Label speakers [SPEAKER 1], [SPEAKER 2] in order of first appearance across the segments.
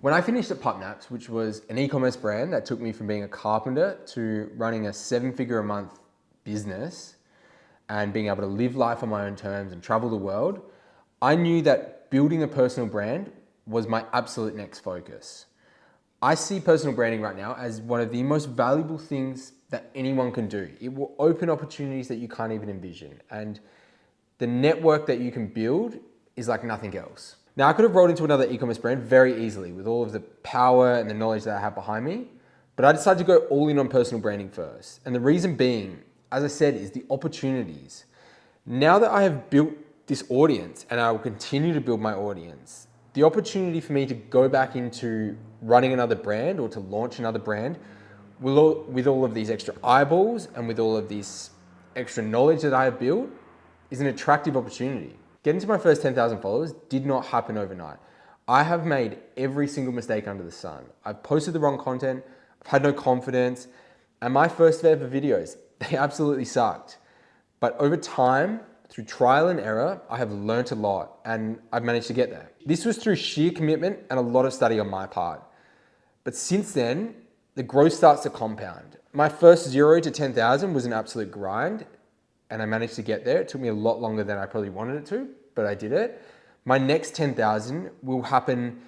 [SPEAKER 1] When I finished at PupNaps, which was an e-commerce brand that took me from being a carpenter to running a 7-figure a month business and being able to live life on my own terms and travel the world, I knew that building a personal brand was my absolute next focus. I see personal branding right now as one of the most valuable things that anyone can do. It will open opportunities that you can't even envision. And the network that you can build is like nothing else. Now, I could have rolled into another e-commerce brand very easily with all of the power and the knowledge that I have behind me, but I decided to go all in on personal branding first. And the reason being, as I said, is the opportunities. Now that I have built this audience and I will continue to build my audience, the opportunity for me to go back into running another brand or to launch another brand with all of these extra eyeballs and with all of this extra knowledge that I have built is an attractive opportunity. Getting to my first 10,000 followers did not happen overnight. I have made every single mistake under the sun. I've posted the wrong content, I've had no confidence, and my first ever videos, they absolutely sucked. But over time, through trial and error, I have learned a lot and I've managed to get there. This was through sheer commitment and a lot of study on my part. But since then, the growth starts to compound. My first 0 to 10,000 was an absolute grind and I managed to get there. It took me a lot longer than I probably wanted it to, but I did it. My next 10,000 will happen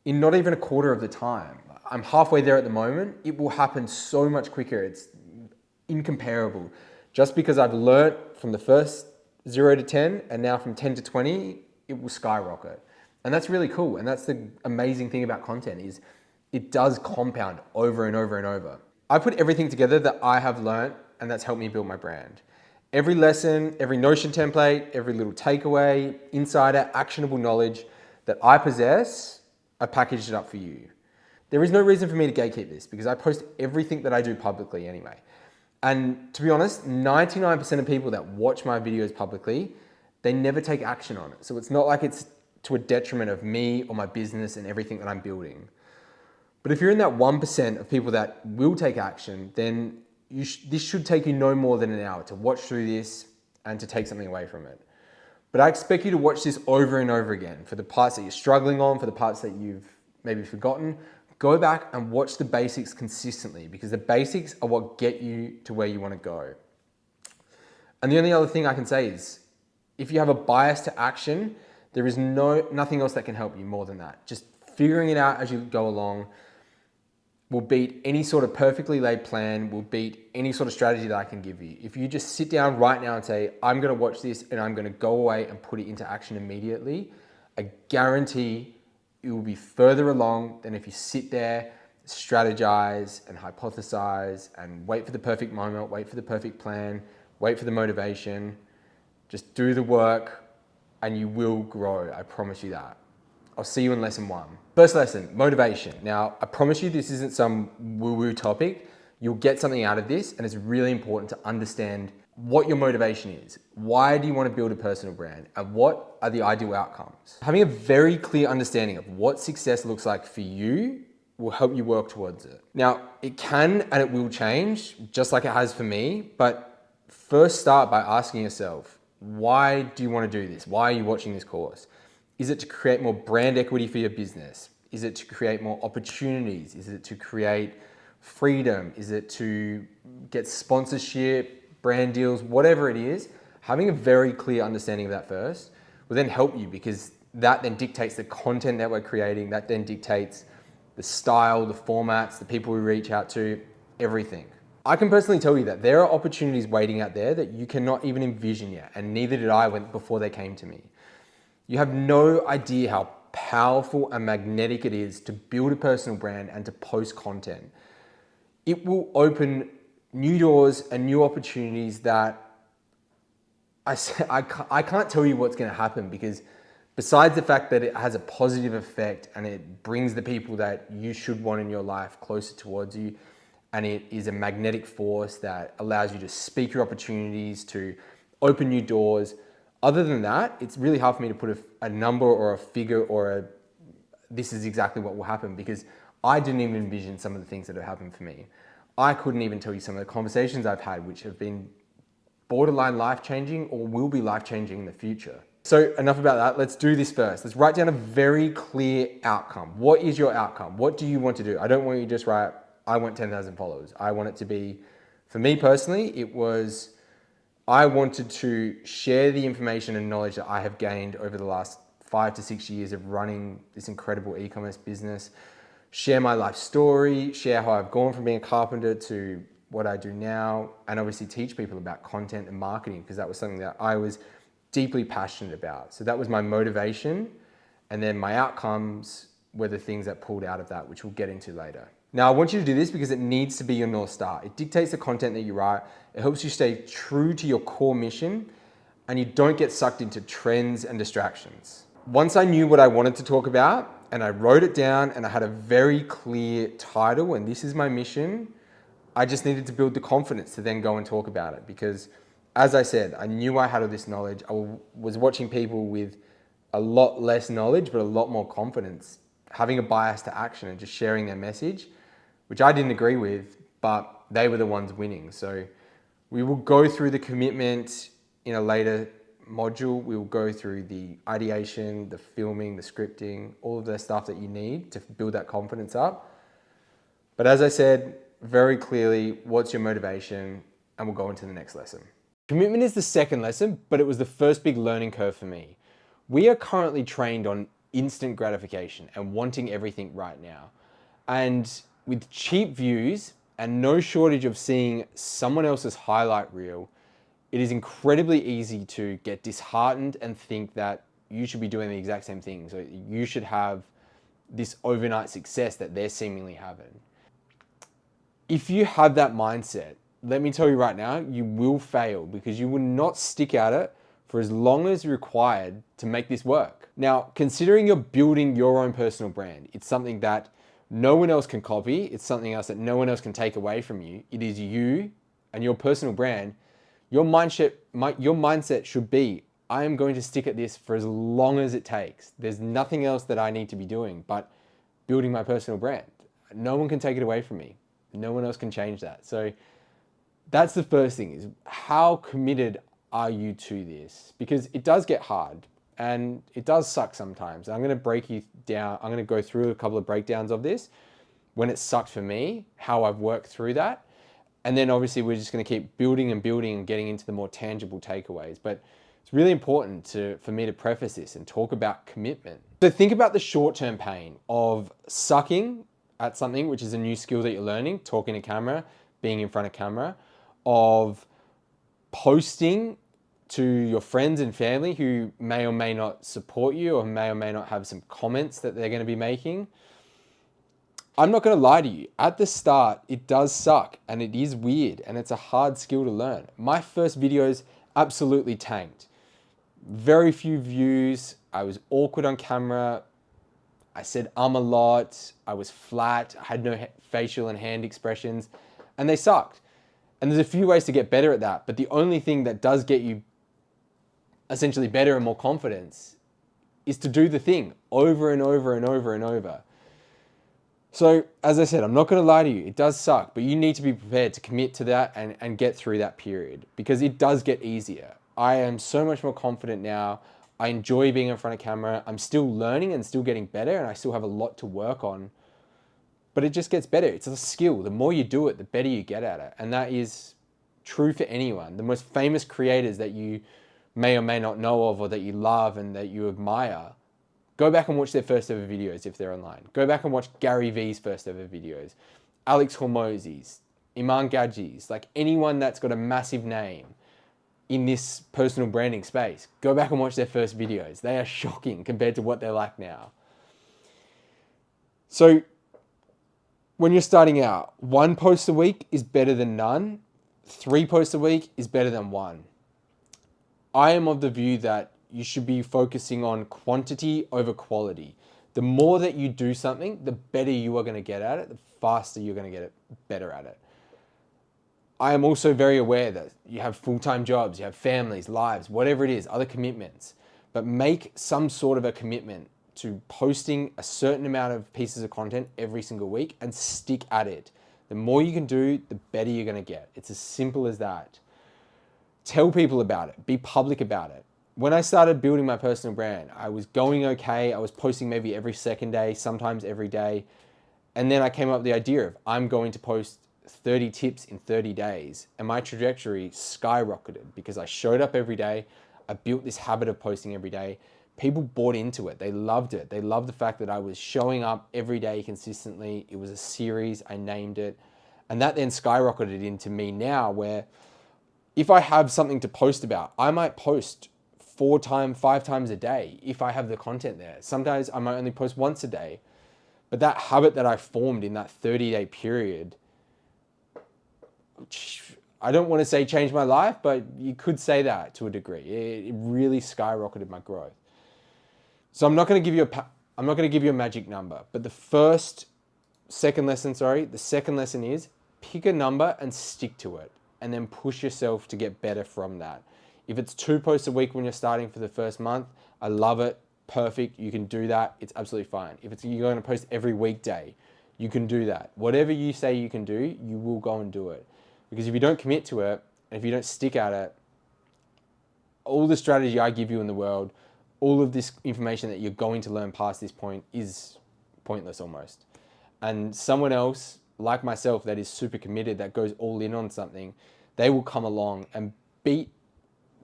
[SPEAKER 1] in not even a quarter of the time. I'm halfway there at the moment. It will happen so much quicker. It's incomparable. Just because I've learned from the first 0 to 10 and now from 10 to 20, it will skyrocket. And that's really cool. And that's the amazing thing about content is it does compound over and over and over. I put everything together that I have learned and that's helped me build my brand. Every lesson, every Notion template, every little takeaway, insider, actionable knowledge that I possess, I packaged it up for you. There is no reason for me to gatekeep this because I post everything that I do publicly anyway. And to be honest, 99% of people that watch my videos publicly, they never take action on it. So it's not like it's to a detriment of me or my business and everything that I'm building. But if you're in that 1% of people that will take action, then this should take you no more than an hour to watch through this and to take something away from it. But I expect you to watch this over and over again for the parts that you're struggling on, for the parts that you've maybe forgotten. Go back and watch the basics consistently because the basics are what get you to where you want to go. And the only other thing I can say is if you have a bias to action, there is nothing else that can help you more than that. Just figuring it out as you go along will beat any sort of perfectly laid plan, will beat any sort of strategy that I can give you. If you just sit down right now and say, I'm going to watch this and I'm going to go away and put it into action immediately, I guarantee you will be further along than if you sit there, strategize and hypothesize and wait for the perfect moment, wait for the perfect plan, wait for the motivation. Just do the work and you will grow. I promise you that. I'll see you in lesson 1. First lesson, motivation. Now, I promise you this isn't some woo-woo topic. You'll get something out of this and it's really important to understand what your motivation is. Why do you want to build a personal brand? And what are the ideal outcomes? Having a very clear understanding of what success looks like for you will help you work towards it. Now, it can and it will change, just like it has for me, but first start by asking yourself, why do you want to do this? Why are you watching this course? Is it to create more brand equity for your business? Is it to create more opportunities? Is it to create freedom? Is it to get sponsorship, brand deals, whatever it is? Having a very clear understanding of that first will then help you because that then dictates the content that we're creating. That then dictates the style, the formats, the people we reach out to, everything. I can personally tell you that there are opportunities waiting out there that you cannot even envision yet, and neither did I before they came to me. You have no idea how powerful and magnetic it is to build a personal brand and to post content. It will open new doors and new opportunities that I can't tell you what's going to happen because besides the fact that it has a positive effect and it brings the people that you should want in your life closer towards you, and it is a magnetic force that allows you to speak your opportunities, to open new doors. Other than that, it's really hard for me to put a number or a figure or this is exactly what will happen because I didn't even envision some of the things that have happened for me. I couldn't even tell you some of the conversations I've had which have been borderline life-changing or will be life-changing in the future. So enough about that. Let's do this first. Let's write down a very clear outcome. What is your outcome? What do you want to do? I don't want you to just write, I want 10,000 followers. I want it to be, for me personally, I wanted to share the information and knowledge that I have gained over the last 5 to 6 years of running this incredible e-commerce business, share my life story, share how I've gone from being a carpenter to what I do now, and obviously teach people about content and marketing, because that was something that I was deeply passionate about. So that was my motivation. And then my outcomes were the things that pulled out of that, which we'll get into later. Now, I want you to do this because it needs to be your North Star. It dictates the content that you write. It helps you stay true to your core mission, and you don't get sucked into trends and distractions. Once I knew what I wanted to talk about, and I wrote it down, and I had a very clear title, and this is my mission, I just needed to build the confidence to then go and talk about it. Because as I said, I knew I had all this knowledge. I was watching people with a lot less knowledge, but a lot more confidence, having a bias to action and just sharing their message, which I didn't agree with, but they were the ones winning. So we will go through the commitment in a later module. We will go through the ideation, the filming, the scripting, all of the stuff that you need to build that confidence up. But as I said, very clearly, what's your motivation? And we'll go into the next lesson. Commitment is the second lesson, but it was the first big learning curve for me. We are currently trained on instant gratification and wanting everything right now. And with cheap views and no shortage of seeing someone else's highlight reel, it is incredibly easy to get disheartened and think that you should be doing the exact same thing. So you should have this overnight success that they're seemingly having. If you have that mindset, let me tell you right now, you will fail, because you will not stick at it for as long as required to make this work. Now, considering you're building your own personal brand, it's something that no one else can copy. It's something else that no one else can take away from you. It is you and your personal brand. Your mindset should be, I am going to stick at this for as long as it takes. There's nothing else that I need to be doing but building my personal brand. No one can take it away from me. No one else can change that. So that's the first thing, is how committed are you to this? Because it does get hard and it does suck sometimes. I'm going to break you down. I'm going to go through a couple of breakdowns of this, when it sucked for me, how I've worked through that. And then obviously we're just going to keep building and building and getting into the more tangible takeaways. But it's really important for me to preface this and talk about commitment. So think about the short-term pain of sucking at something, which is a new skill that you're learning, talking to camera, being in front of camera, of posting to your friends and family who may or may not support you, or may not have some comments that they're going to be making. I'm not going to lie to you. At the start, it does suck and it is weird and it's a hard skill to learn. My first videos absolutely tanked. Very few views. I was awkward on camera. I said a lot. I was flat. I had no facial and hand expressions, and they sucked. And there's a few ways to get better at that, but the only thing that does get you essentially better and more confidence is to do the thing over and over and over and over. So as I said, I'm not going to lie to you, it does suck, but you need to be prepared to commit to that and get through that period, because it does get easier. I am so much more confident now. I enjoy being in front of camera. I'm still learning and still getting better, and I still have a lot to work on, but it just gets better. It's a skill. The more you do it, the better you get at it. And that is true for anyone. The most famous creators that you may or may not know of, or that you love and that you admire, go back and watch their first ever videos if they're online. Go back and watch Gary Vee's first ever videos, Alex Hormozi's, Iman Gadzhi's, like anyone that's got a massive name in this personal branding space. Go back and watch their first videos. They are shocking compared to what they're like now. So when you're starting out, 1 post a week is better than none. 3 posts a week is better than 1. I am of the view that you should be focusing on quantity over quality. The more that you do something, the better you are going to get at it, the faster you're going to get better at it. I am also very aware that you have full-time jobs, you have families, lives, whatever it is, other commitments, but make some sort of a commitment to posting a certain amount of pieces of content every single week and stick at it. The more you can do, the better you're going to get. It's as simple as that. Tell people about it. Be public about it. when I started building my personal brand, I was going okay. I was posting maybe every second day, sometimes every day. And then I came up with the idea of I'm going to post 30 tips in 30 days. And my trajectory skyrocketed because I showed up every day. I built this habit of posting every day. People bought into it. They loved it. They loved the fact that I was showing up every day consistently. It was a series. I named it. And that then skyrocketed into me now where if I have something to post about, I might post 5 times a day if I have the content there. Sometimes I might only post once a day. But that habit that I formed in that 30-day period, I don't want to say changed my life, but you could say that to a degree. It really skyrocketed my growth. So I'm not going to give you a magic number, but the second lesson is pick a number and stick to it, and then push yourself to get better from that. If it's 2 posts a week when you're starting for the first month, I love it. Perfect. You can do that. It's absolutely fine. If you're going to post every weekday, you can do that. Whatever you say you can do, you will go and do it. Because if you don't commit to it, and if you don't stick at it, all the strategy I give you in the world, all of this information that you're going to learn past this point is pointless almost. And someone else like myself that is super committed, that goes all in on something, they will come along and beat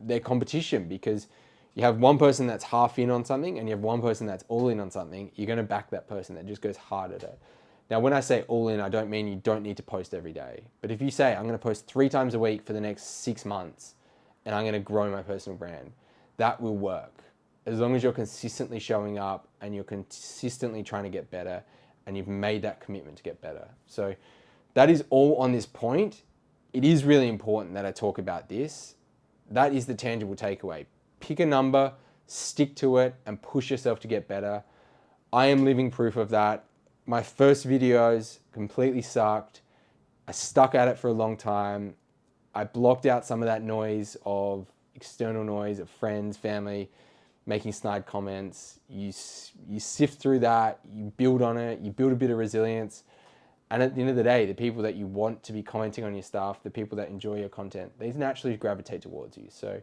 [SPEAKER 1] their competition, because you have one person that's half in on something and you have one person that's all in on something. You're going to back that person that just goes hard at it. Now, when I say all in, I don't mean you don't need to post every day. But if you say, I'm going to post 3 times a week for the next 6 months and I'm going to grow my personal brand, that will work. As long as you're consistently showing up and you're consistently trying to get better and you've made that commitment to get better. So that is all on this point. It is really important that I talk about this. That is the tangible takeaway. Pick a number, stick to it, and push yourself to get better. I am living proof of that. My first videos completely sucked. I stuck at it for a long time. I blocked out some of that noise of external noise of friends, family, making snide comments. You sift through that, you build on it, you build a bit of resilience. And at the end of the day, the people that you want to be commenting on your stuff, the people that enjoy your content, these naturally gravitate towards you. So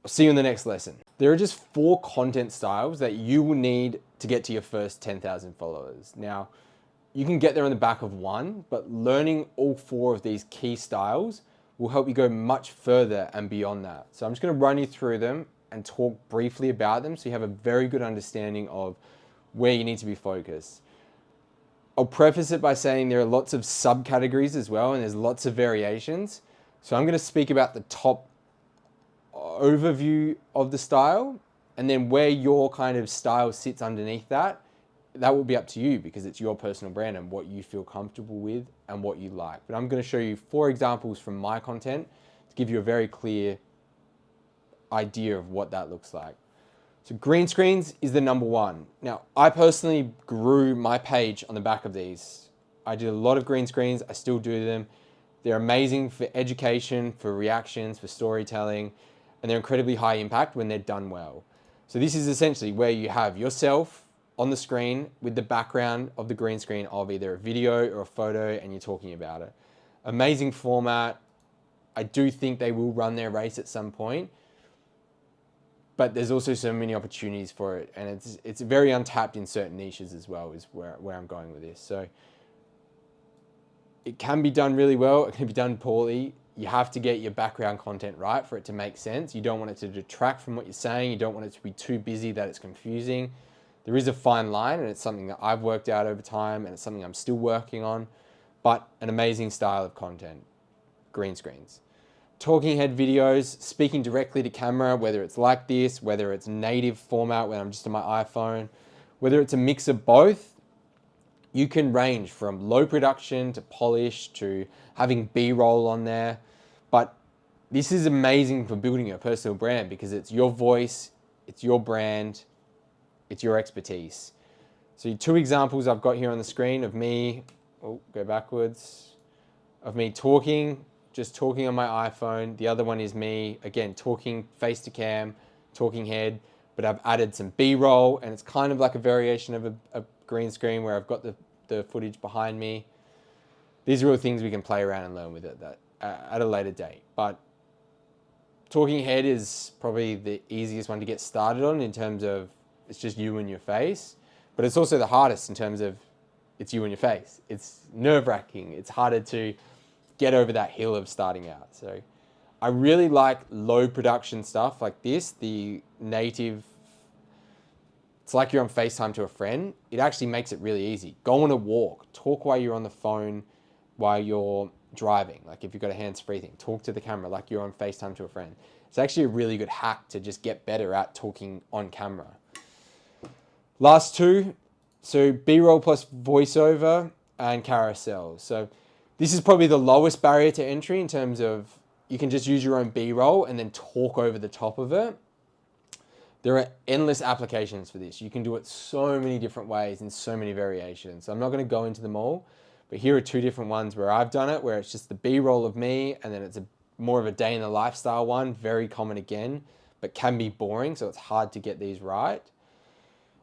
[SPEAKER 1] I'll see you in the next lesson. There are just 4 content styles that you will need to get to your first 10,000 followers. Now, you can get there on the back of one, but learning all 4 of these key styles will help you go much further and beyond that. So I'm just going to run you through them and talk briefly about them so you have a very good understanding of where you need to be focused. I'll preface it by saying there are lots of subcategories as well, and there's lots of variations. So I'm going to speak about the top overview of the style, and then where your kind of style sits underneath that will be up to you, because it's your personal brand and what you feel comfortable with and what you like. But I'm going to show you 4 examples from my content to give you a very clear idea of what that looks like. So green screens is the number one. Now, I personally grew my page on the back of these. I did a lot of green screens. I still do them. They're amazing for education, for reactions, for storytelling, and they're incredibly high impact when they're done well. So this is essentially where you have yourself on the screen with the background of the green screen of either a video or a photo, and you're talking about it. Amazing format. I do think they will run their race at some point, but there's also so many opportunities for it, and it's very untapped in certain niches as well, is where I'm going with this. So it can be done really well, it can be done poorly. You have to get your background content right for it to make sense. You don't want it to detract from what you're saying. You don't want it to be too busy that it's confusing. There is a fine line, and it's something that I've worked out over time, and it's something I'm still working on, but an amazing style of content, green screens. Talking head videos, speaking directly to camera, whether it's like this, whether it's native format where I'm just on my iPhone, whether it's a mix of both, you can range from low production to polished to having B-roll on there. But this is amazing for building your personal brand because it's your voice, it's your brand, it's your expertise. So 2 examples I've got here on the screen of me, go backwards, of me talking, just talking on my iPhone. The other one is me, again, talking face to cam, talking head, but I've added some B-roll, and it's kind of like a variation of a green screen where I've got the footage behind me. These are all things we can play around and learn with it at a later date. But talking head is probably the easiest one to get started on in terms of it's just you and your face, but it's also the hardest in terms of it's you and your face. It's nerve-wracking. It's harder to get over that hill of starting out. So I really like low production stuff like this, the native. It's like you're on FaceTime to a friend. It actually makes it really easy. Go on a walk, talk while you're on the phone, while you're driving. Like if you've got a hands-free thing, talk to the camera like you're on FaceTime to a friend. It's actually a really good hack to just get better at talking on camera. Last two, so B-roll plus voiceover and carousel. So this is probably the lowest barrier to entry in terms of you can just use your own B-roll and then talk over the top of it. There are endless applications for this. You can do it so many different ways in so many variations. So I'm not going to go into them all, but here are two different ones where I've done it, where it's just the B-roll of me, and then it's more of a day in the lifestyle one, very common again, but can be boring, so it's hard to get these right.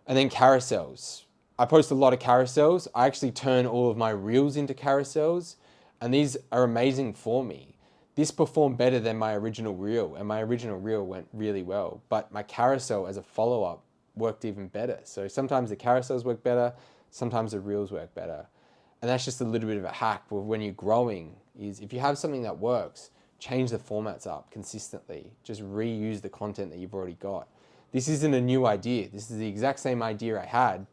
[SPEAKER 1] And then carousels. I post a lot of carousels. I actually turn all of my reels into carousels, and these are amazing for me. This performed better than my original reel, and my original reel went really well, but my carousel as a follow-up worked even better. So sometimes the carousels work better, sometimes the reels work better. And that's just a little bit of a hack for when you're growing, is if you have something that works, change the formats up consistently. Just reuse the content that you've already got. This isn't a new idea. This is the exact same idea I had,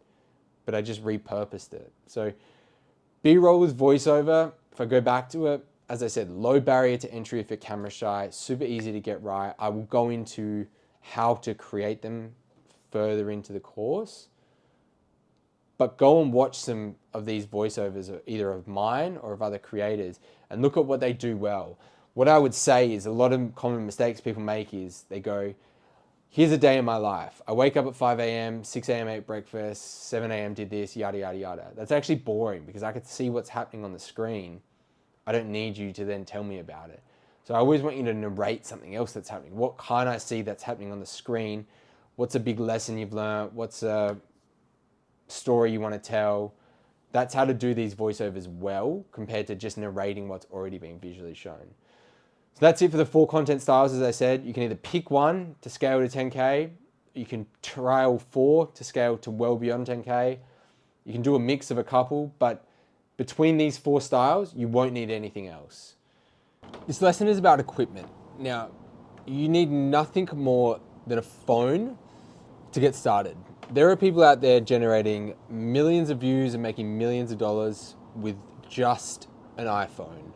[SPEAKER 1] but I just repurposed it. So B-roll with voiceover, if I go back to it, as I said, low barrier to entry if you're camera shy, super easy to get right. I will go into how to create them further into the course, but go and watch some of these voiceovers, either of mine or of other creators, and look at what they do well. What I would say is a lot of common mistakes people make is they go, here's a day in my life. I wake up at 5 a.m., 6 a.m. ate breakfast, 7 a.m. did this, yada, yada, yada. That's actually boring because I could see what's happening on the screen. I don't need you to then tell me about it. So I always want you to narrate something else that's happening. What can I see that's happening on the screen? What's a big lesson you've learned? What's a story you want to tell? That's how to do these voiceovers well compared to just narrating what's already been visually shown. So that's it for the 4 content styles. As I said, you can either pick one to scale to 10K. You can trial 4 to scale to well beyond 10K. You can do a mix of a couple, but between these 4 styles, you won't need anything else. This lesson is about equipment. Now, you need nothing more than a phone to get started. There are people out there generating millions of views and making millions of dollars with just an iPhone.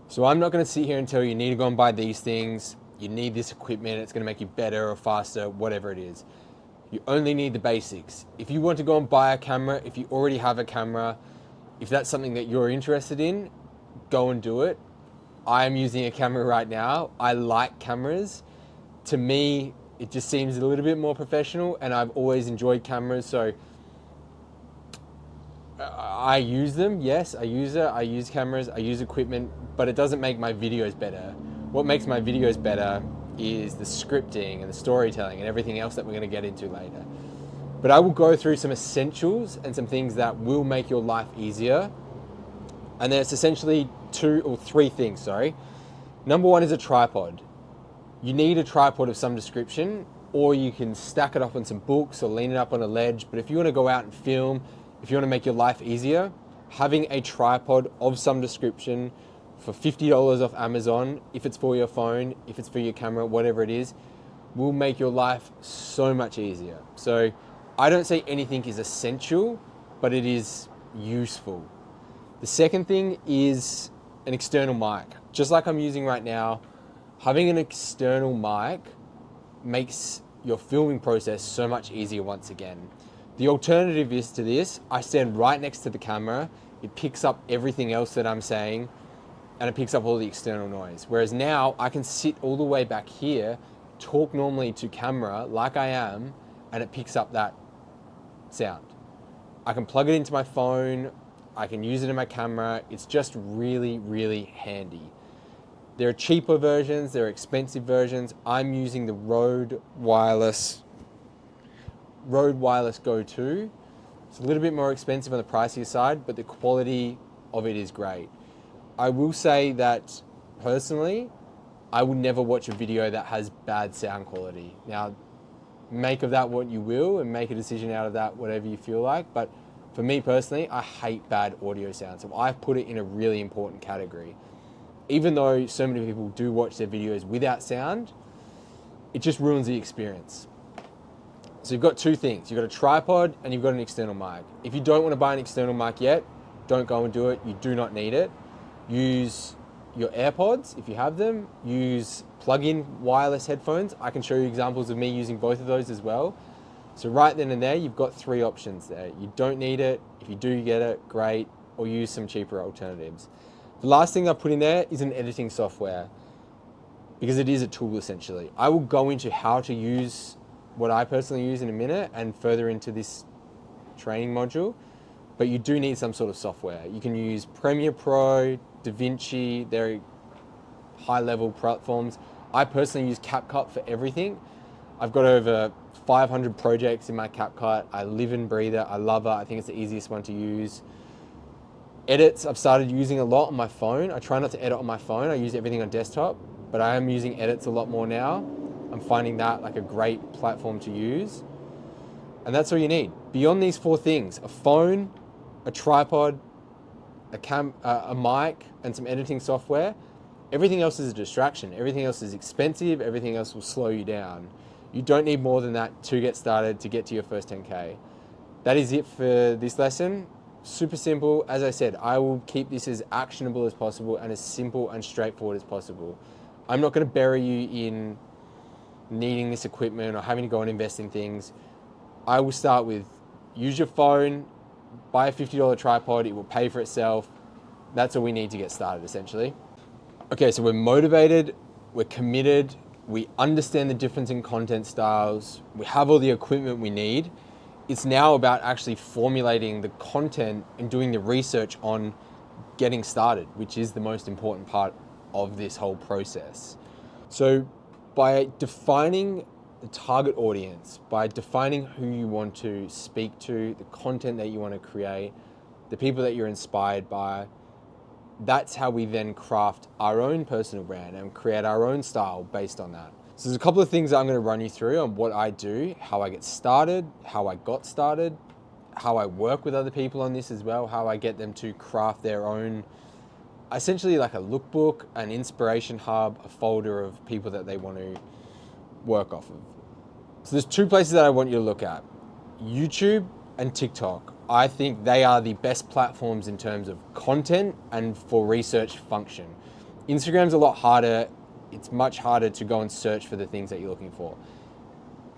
[SPEAKER 1] So I'm not going to sit here and tell you need to go and buy these things. You need this equipment. It's going to make you better or faster, whatever it is. You only need the basics. If you want to go and buy a camera, if you already have a camera, if that's something that you're interested in, go and do it. I am using a camera right now. I like cameras. To me, it just seems a little bit more professional, and I've always enjoyed cameras, so I use them. Yes, I use cameras, I use equipment, but it doesn't make my videos better. What makes my videos better is the scripting and the storytelling and everything else that we're going to get into later. But I will go through some essentials and some things that will make your life easier. And then it's essentially 2 or 3 things, sorry. Number 1 is a tripod. You need a tripod of some description, or you can stack it up on some books or lean it up on a ledge. But if you want to go out and film, if you want to make your life easier, having a tripod of some description for $50 off Amazon, if it's for your phone, if it's for your camera, whatever it is, will make your life so much easier. So I don't say anything is essential, but it is useful. The second thing is an external mic. Just like I'm using right now, having an external mic makes your filming process so much easier once again. The alternative is to this, I stand right next to the camera, it picks up everything else that I'm saying, and it picks up all the external noise. Whereas now I can sit all the way back here, talk normally to camera like I am, and it picks up that sound. I can plug it into my phone, I can use it in my camera. It's just really, really handy. There are cheaper versions, there are expensive versions. I'm using the Rode Wireless Go 2. It's a little bit more expensive on the pricier side, but the quality of it is great. I will say that personally, I would never watch a video that has bad sound quality. Now, make of that what you will and make a decision out of that, whatever you feel like. But for me personally, I hate bad audio sound. So I've put it in a really important category. Even though so many people do watch their videos without sound, it just ruins the experience. So you've got two things. You've got a tripod and you've got an external mic. If you don't want to buy an external mic yet, don't go and do it. You do not need it. Use your AirPods if you have them. Use plug-in wireless headphones. I can show you examples of me using both of those as well. So right then and there, you've got three options there. You don't need it. If you do get it, great. Or use some cheaper alternatives. The last thing I put in there is an editing software, because it is a tool essentially. I will go into how to use what I personally use in a minute and further into this training module, but you do need some sort of software. You can use Premiere Pro, DaVinci, they're high-level platforms. I personally use CapCut for everything. I've got over 500 projects in my CapCut. I live and breathe it. I love it. I think it's the easiest one to use. Edits, I've started using a lot on my phone. I try not to edit on my phone. I use everything on desktop, but I am using Edits a lot more now. I'm finding that like a great platform to use. And that's all you need. Beyond these four things, a phone, a tripod, a mic, and some editing software, everything else is a distraction. Everything else is expensive. Everything else will slow you down. You don't need more than that to get started, to get to your first 10K. That is it for this lesson. Super simple. As I said, I will keep this as actionable as possible and as simple and straightforward as possible. I'm not going to bury you in needing this equipment or having to go and invest in things. I will start with use your phone, buy a $50 tripod, it will pay for itself. That's all we need to get started essentially. Okay, so we're motivated, we're committed, we understand the difference in content styles, we have all the equipment we need. It's now about actually formulating the content and doing the research on getting started, which is the most important part of this whole process. So by defining the target audience, by defining who you want to speak to, the content that you want to create, the people that you're inspired by, that's how we then craft our own personal brand and create our own style based on that. So there's a couple of things that I'm going to run you through on what I do, how I get started, how I got started, how I work with other people on this as well, how I get them to craft their own, essentially like a lookbook, an inspiration hub, a folder of people that they want to work off of. So there's two places that I want you to look at, YouTube and TikTok. I think they are the best platforms in terms of content and for research function. Instagram's a lot harder. It's much harder to go and search for the things that you're looking for.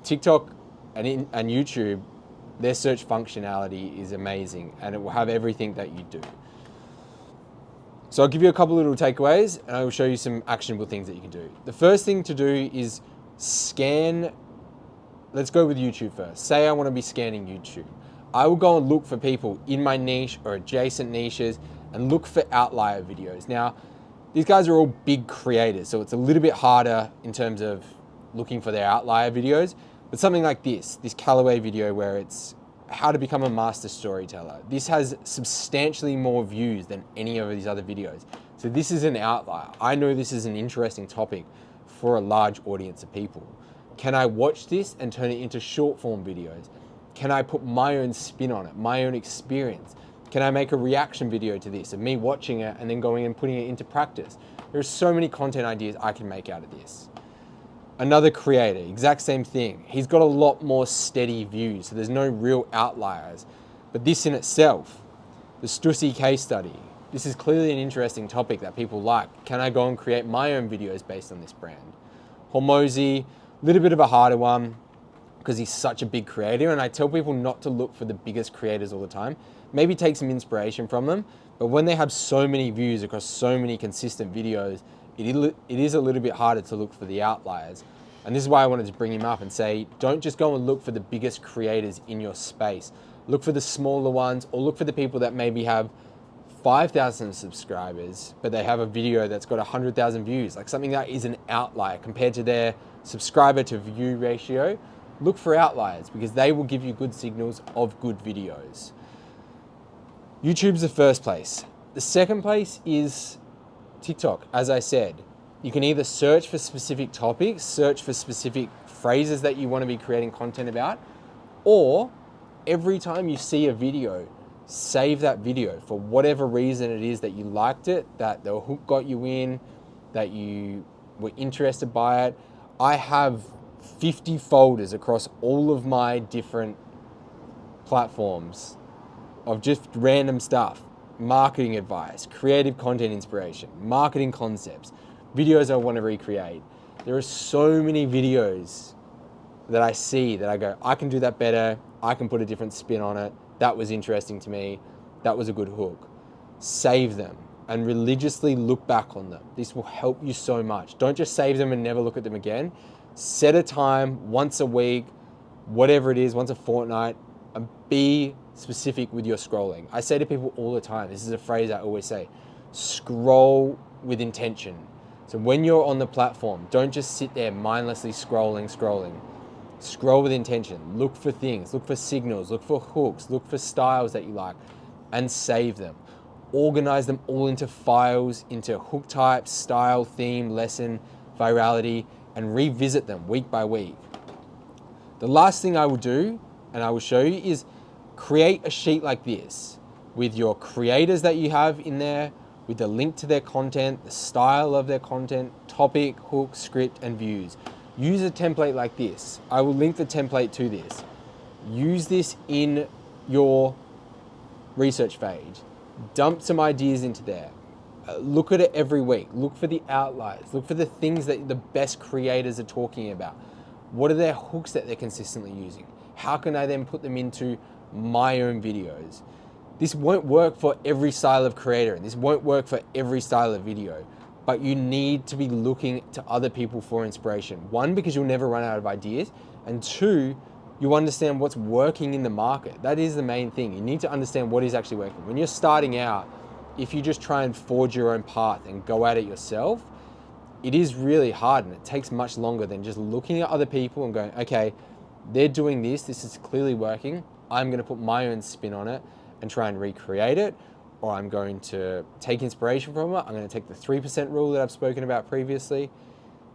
[SPEAKER 1] TikTok and YouTube, their search functionality is amazing and it will have everything that you do. So I'll give you a couple little takeaways and I will show you some actionable things that you can do. The first thing to do is scan. Let's go with YouTube first. Say I want to be scanning YouTube. I will go and look for people in my niche or adjacent niches and look for outlier videos. Now, these guys are all big creators, so it's a little bit harder in terms of looking for their outlier videos, but something like this Callaway video where it's how to become a master storyteller. This has substantially more views than any of these other videos. So this is an outlier. I know this is an interesting topic for a large audience of people. Can I watch this and turn it into short form videos? Can I put my own spin on it, my own experience? Can I make a reaction video to this of me watching it and then going and putting it into practice? There's so many content ideas I can make out of this. Another creator, exact same thing. He's got a lot more steady views, so there's no real outliers. But this in itself, the Stussy case study, this is clearly an interesting topic that people like. Can I go and create my own videos based on this brand? Hormozi, a little bit of a harder one because he's such a big creator, and I tell people not to look for the biggest creators all the time. Maybe take some inspiration from them, but when they have so many views across so many consistent videos, it is a little bit harder to look for the outliers. And this is why I wanted to bring him up and say, don't just go and look for the biggest creators in your space. Look for the smaller ones, or look for the people that maybe have 5,000 subscribers, but they have a video that's got 100,000 views, like something that is an outlier compared to their subscriber to view ratio. Look for outliers because they will give you good signals of good videos. YouTube's the first place. The second place is TikTok. As I said, You can either search for specific topics, search for specific phrases that you want to be creating content about, or every time you see a video, save that video for whatever reason it is that you liked it, that the hook got you in, that you were interested by it. I have 50 folders across all of my different platforms of just random stuff. Marketing advice, creative content inspiration, marketing concepts, videos I want to recreate. There are so many videos that I see that I go, I can do that better. I can put a different spin on it. That was interesting to me. That was a good hook. Save them and religiously look back on them. This will help you so much. Don't just save them and never look at them again. Set a time once a week, whatever it is, once a fortnight, and be specific with your scrolling. I say to people all the time, this is a phrase I always say, scroll with intention. So when you're on the platform, don't just sit there mindlessly scrolling. Scroll with intention. Look for things, look for signals, look for hooks, look for styles that you like, and save them. Organize them all into files, into hook types, style, theme, lesson, virality, and revisit them week by week. The last thing I will do, and I will show you, is create a sheet like this with your creators that you have in there, with the link to their content, the style of their content, topic, hook, script, and views. Use a template like this. I will link the template to this. Use this in your research page. Dump some ideas into there. Look at it every week. Look for the outliers. Look for the things that the best creators are talking about. What are their hooks that they're consistently using? How can I then put them into my own videos? This won't work for every style of creator, and this won't work for every style of video, but you need to be looking to other people for inspiration. One, because you'll never run out of ideas, and two, you understand what's working in the market. That is the main thing. You need to understand what is actually working. When you're starting out, if you just try and forge your own path and go at it yourself, it is really hard, and it takes much longer than just looking at other people and going, okay, they're doing this is clearly working. I'm gonna put my own spin on it and try and recreate it, or I'm going to take inspiration from it. I'm gonna take the 3% rule that I've spoken about previously.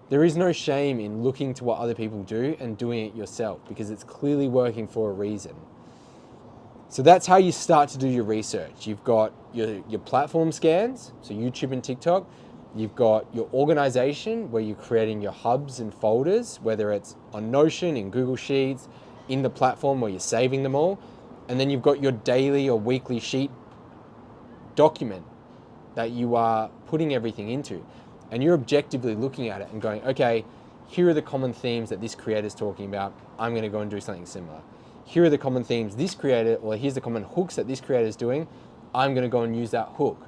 [SPEAKER 1] There is no shame in looking to what other people do and doing it yourself, because it's clearly working for a reason. So that's how you start to do your research. You've got your platform scans, so YouTube and TikTok. You've got your organization, where you're creating your hubs and folders, whether it's on Notion, in Google Sheets, in the platform where you're saving them all. And then you've got your daily or weekly sheet document that you are putting everything into. And you're objectively looking at it and going, okay, here are the common themes that this creator is talking about. I'm gonna go and do something similar. Here are the common themes this creator, or here's the common hooks that this creator is doing. I'm gonna go and use that hook.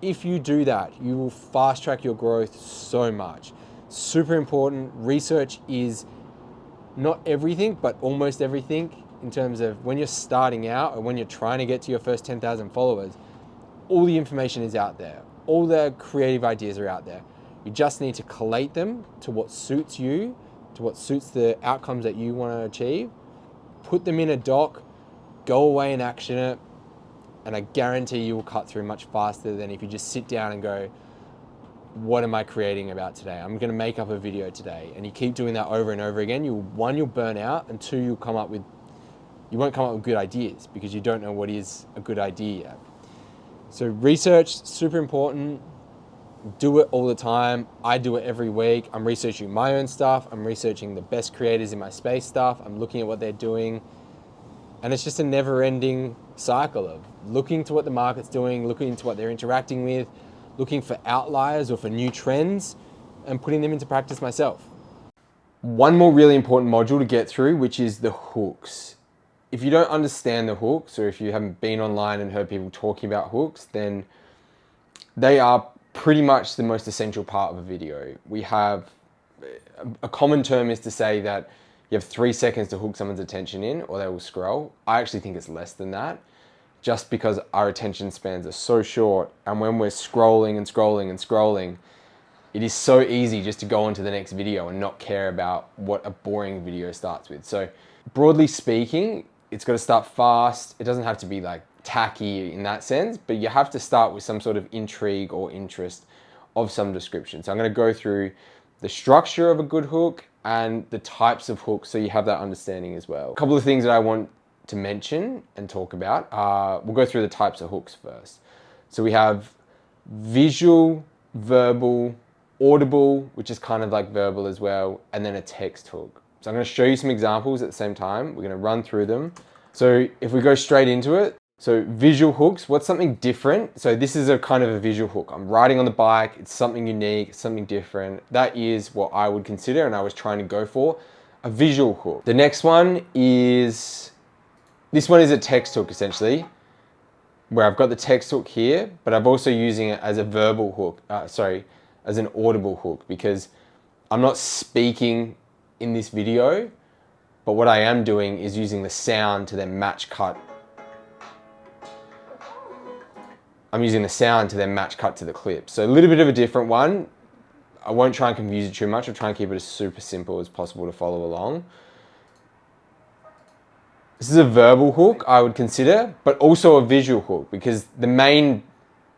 [SPEAKER 1] If you do that, you will fast track your growth so much. Super important. Research is not everything, but almost everything in terms of when you're starting out or when you're trying to get to your first 10,000 followers. All the information is out there. All the creative ideas are out there. You just need to collate them to what suits you, to what suits the outcomes that you want to achieve. Put them in a doc, go away and action it, and I guarantee you will cut through much faster than if you just sit down and go, what am I creating about today? I'm gonna make up a video today. And you keep doing that over and over again. One, you'll burn out, and two, you won't come up with good ideas because you don't know what is a good idea yet. So research, super important. Do it all the time. I do it every week. I'm researching my own stuff. I'm researching the best creators in my space stuff. I'm looking at what they're doing. And it's just a never-ending cycle of looking to what the market's doing, looking into what they're interacting with, looking for outliers or for new trends, and putting them into practice myself. One more really important module to get through, which is the hooks. If you don't understand the hooks, or if you haven't been online and heard people talking about hooks, then they are pretty much the most essential part of a video. We have, a common term is to say that you have 3 seconds to hook someone's attention in, or they will scroll. I actually think it's less than that, just because our attention spans are so short. And when we're scrolling and scrolling and scrolling, it is so easy just to go on to the next video and not care about what a boring video starts with. So broadly speaking, it's got to start fast. It doesn't have to be like tacky in that sense, but you have to start with some sort of intrigue or interest of some description. So I'm going to go through the structure of a good hook and the types of hooks so you have that understanding as well. A couple of things that I want to mention and talk about. We'll go through the types of hooks first. So we have visual, verbal, audible, which is kind of like verbal as well, and then a text hook. So I'm going to show you some examples at the same time. We're going to run through them. So if we go straight into it, so visual hooks, what's something different? So this is a kind of a visual hook. I'm riding on the bike, it's something unique, something different. That is what I would consider, and I was trying to go for, a visual hook. The next one is, this one is a text hook essentially, where I've got the text hook here, but I'm also using it as a verbal hook, as an audible hook, because I'm not speaking in this video, but what I am doing is using the sound to then match cut. I'm using the sound to then match cut to the clip. So a little bit of a different one. I won't try and confuse you too much. I'll try and keep it as super simple as possible to follow along. This is a verbal hook, I would consider, but also a visual hook, because the main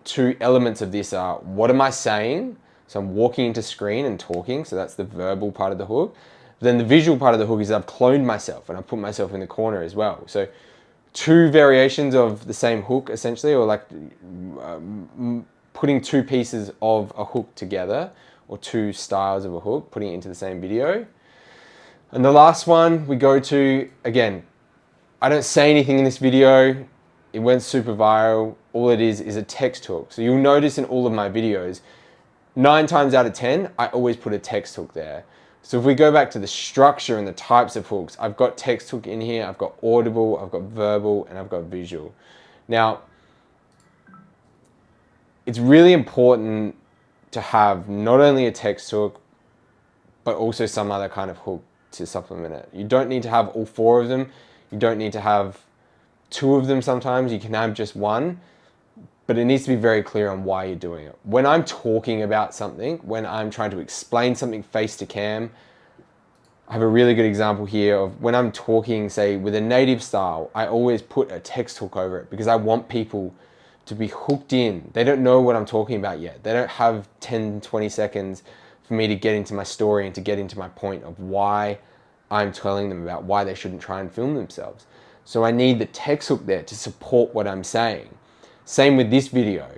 [SPEAKER 1] two elements of this are, what am I saying? So I'm walking into screen and talking, so that's the verbal part of the hook. Then the visual part of the hook is I've cloned myself and I've put myself in the corner as well. So two variations of the same hook essentially, or like putting two pieces of a hook together, or two styles of a hook, putting it into the same video. And the last one we go to, again, I don't say anything in this video. It went super viral. All it is a text hook. So you'll notice in all of my videos, 9 times out of 10, I always put a text hook there. So if we go back to the structure and the types of hooks, I've got text hook in here, I've got audible, I've got verbal, and I've got visual. Now, it's really important to have not only a text hook, but also some other kind of hook to supplement it. You don't need to have all 4 of them. You don't need to have 2 of them sometimes. You can have just one, but it needs to be very clear on why you're doing it. When I'm talking about something, when I'm trying to explain something face to cam, I have a really good example here of when I'm talking, say, with a native style, I always put a text hook over it because I want people to be hooked in. They don't know what I'm talking about yet. They don't have 10, 20 seconds for me to get into my story and to get into my point of why I'm telling them about why they shouldn't try and film themselves. So I need the text hook there to support what I'm saying. Same with this video.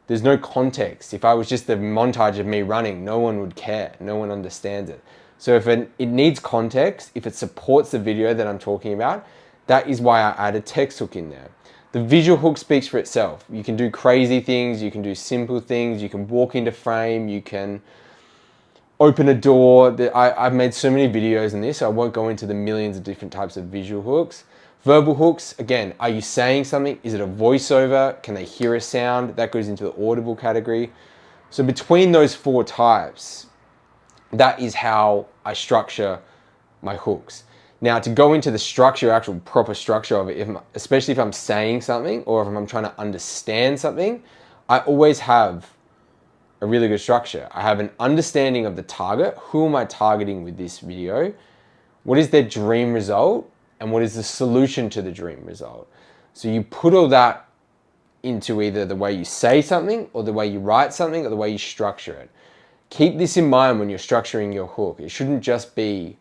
[SPEAKER 1] There's no context. If I was just a montage of me running, no one would care. No one understands it. So if it needs context, if it supports the video that I'm talking about, that is why I add a text hook in there. The visual hook speaks for itself. You can do crazy things, you can do simple things, you can walk into frame, you can open a door. I've made so many videos in this, so I won't go into the millions of different types of visual hooks. Verbal hooks, again, are you saying something? Is it a voiceover? Can they hear a sound? That goes into the audible category. So between those 4 types, that is how I structure my hooks. Now, to go into the structure, actual proper structure of it, especially if I'm saying something or if I'm trying to understand something, I always have a really good structure. I have an understanding of the target. Who am I targeting with this video? What is their dream result? And what is the solution to the dream result? So you put all that into either the way you say something or the way you write something or the way you structure it. Keep this in mind when you're structuring your hook. It shouldn't just be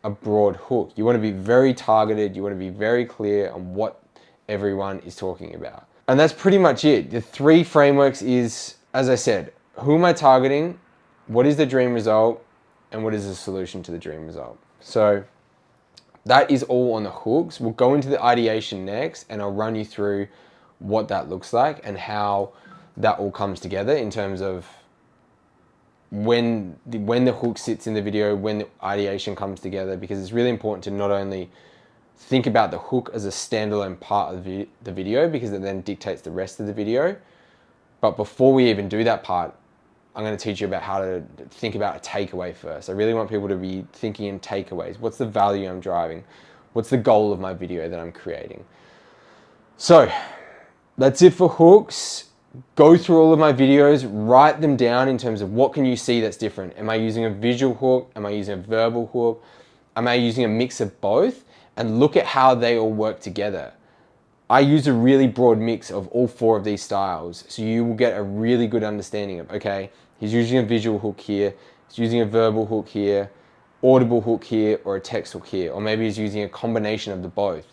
[SPEAKER 1] a broad hook. You want to be very targeted. You want to be very clear on what everyone is talking about. And that's pretty much it. The 3 frameworks is, as I said, who am I targeting? What is the dream result? And what is the solution to the dream result? So that is all on the hooks. We'll go into the ideation next and I'll run you through what that looks like and how that all comes together in terms of when the hook sits in the video, when the ideation comes together, because it's really important to not only think about the hook as a standalone part of the video, because it then dictates the rest of the video. But before we even do that part, I'm going to teach you about how to think about a takeaway first. I really want people to be thinking in takeaways. What's the value I'm driving? What's the goal of my video that I'm creating? So that's it for hooks. Go through all of my videos, write them down in terms of what can you see that's different. Am I using a visual hook? Am I using a verbal hook? Am I using a mix of both? And look at how they all work together. I use a really broad mix of all 4 of these styles, so you will get a really good understanding of, okay, He's using a visual hook here, he's using a verbal hook here, audible hook here, or a text hook here, or maybe he's using a combination of the both.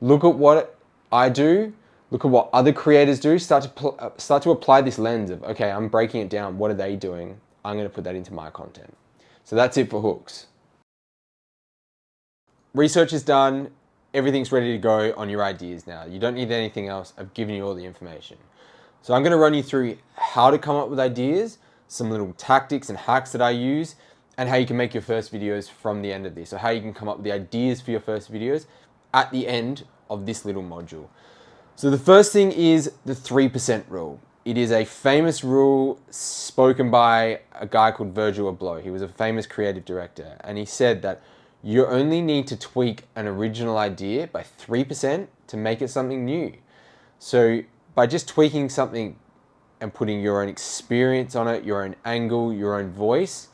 [SPEAKER 1] Look at what I do, look at what other creators do, start to apply this lens of, okay, I'm breaking it down, what are they doing? I'm gonna put that into my content. So that's it for hooks. Research is done, everything's ready to go on your ideas now. You don't need anything else, I've given you all the information. So I'm gonna run you through how to come up with ideas, some little tactics and hacks that I use, and how you can make your first videos from the end of this. So how you can come up with the ideas for your first videos at the end of this little module. So the first thing is the 3% rule. It is a famous rule spoken by a guy called Virgil Abloh. He was a famous creative director, and he said that you only need to tweak an original idea by 3% to make it something new. So by just tweaking something and putting your own experience on it, your own angle, your own voice,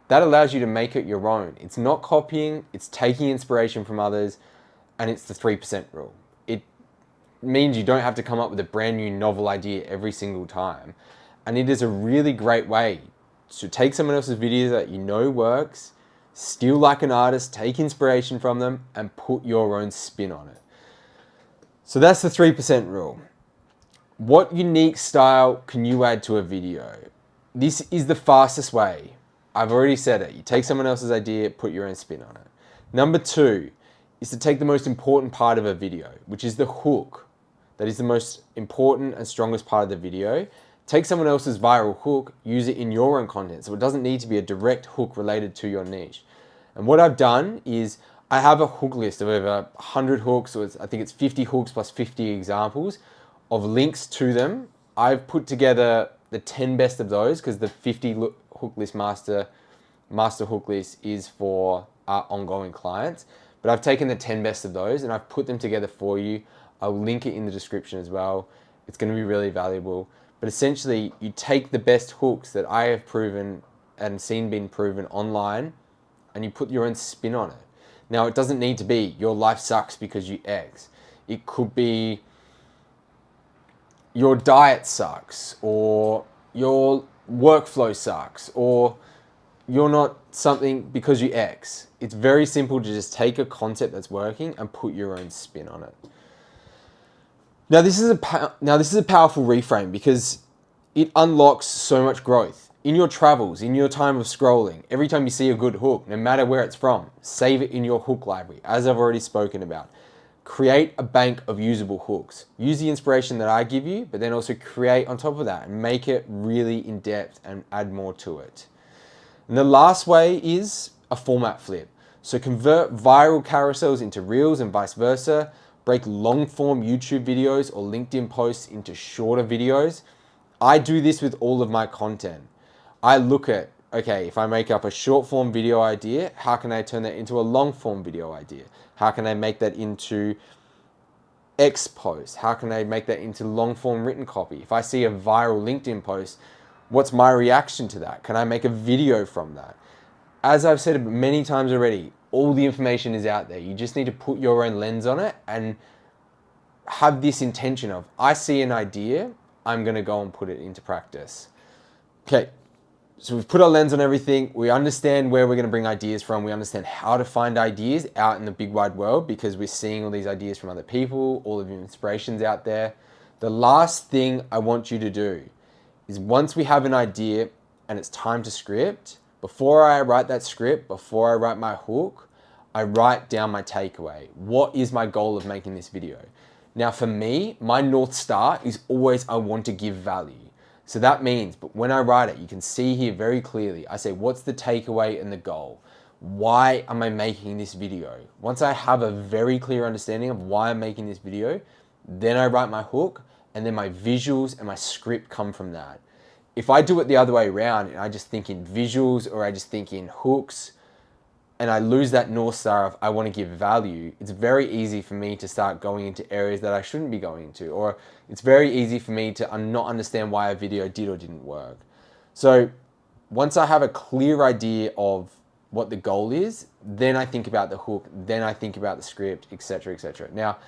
[SPEAKER 1] that allows you to make it your own. It's not copying, it's taking inspiration from others, and it's the 3% rule. It means you don't have to come up with a brand new novel idea every single time. And it is a really great way to take someone else's videos that you know works, steal like an artist, take inspiration from them, and put your own spin on it. So that's the 3% rule. What unique style can you add to a video? This is the fastest way. I've already said it. You take someone else's idea, put your own spin on it. Number 2 is to take the most important part of a video, which is the hook. That is the most important and strongest part of the video. Take someone else's viral hook, use it in your own content. So it doesn't need to be a direct hook related to your niche. And what I've done is I have a hook list of over 100 hooks, or I think it's 50 hooks plus 50 examples of links to them. I've put together the 10 best of those because the 50 hook list master hook list is for our ongoing clients. But I've taken the 10 best of those and I've put them together for you. I'll link it in the description as well. It's going to be really valuable. But essentially, you take the best hooks that I have proven and seen been proven online, and you put your own spin on it. Now, it doesn't need to be your life sucks because you X. It could be your diet sucks, or your workflow sucks, or you're not something because you X. It's very simple to just take a concept that's working and put your own spin on it. Now this is a powerful reframe because it unlocks so much growth. In your travels, in your time of scrolling, every time you see a good hook, no matter where it's from, save it in your hook library, as I've already spoken about. Create a bank of usable hooks. Use the inspiration that I give you, but then also create on top of that and make it really in depth and add more to it. And the last way is a format flip. So convert viral carousels into reels and vice versa. Break long form YouTube videos or LinkedIn posts into shorter videos. I do this with all of my content. I look at, okay, if I make up a short form video idea, how can I turn that into a long form video idea? How can I make that into X post? How can I make that into long form written copy? If I see a viral LinkedIn post, what's my reaction to that? Can I make a video from that? As I've said many times already, all the information is out there. You just need to put your own lens on it and have this intention of, I see an idea, I'm gonna go and put it into practice. Okay, so we've put our lens on everything. We understand where we're gonna bring ideas from. We understand how to find ideas out in the big wide world because we're seeing all these ideas from other people, all of the inspirations out there. The last thing I want you to do is once we have an idea and it's time to script, before I write that script, before I write my hook, I write down my takeaway. What is my goal of making this video? Now for me, my North Star is always I want to give value. So that means, but when I write it, you can see here very clearly, I say, what's the takeaway and the goal? Why am I making this video? Once I have a very clear understanding of why I'm making this video, then I write my hook and then my visuals and my script come from that. If I do it the other way around and I just think in visuals or I just think in hooks and I lose that North Star of I want to give value, it's very easy for me to start going into areas that I shouldn't be going into, or it's very easy for me to not understand why a video did or didn't work. So once I have a clear idea of what the goal is, then I think about the hook, then I think about the script, etc., etc. Now,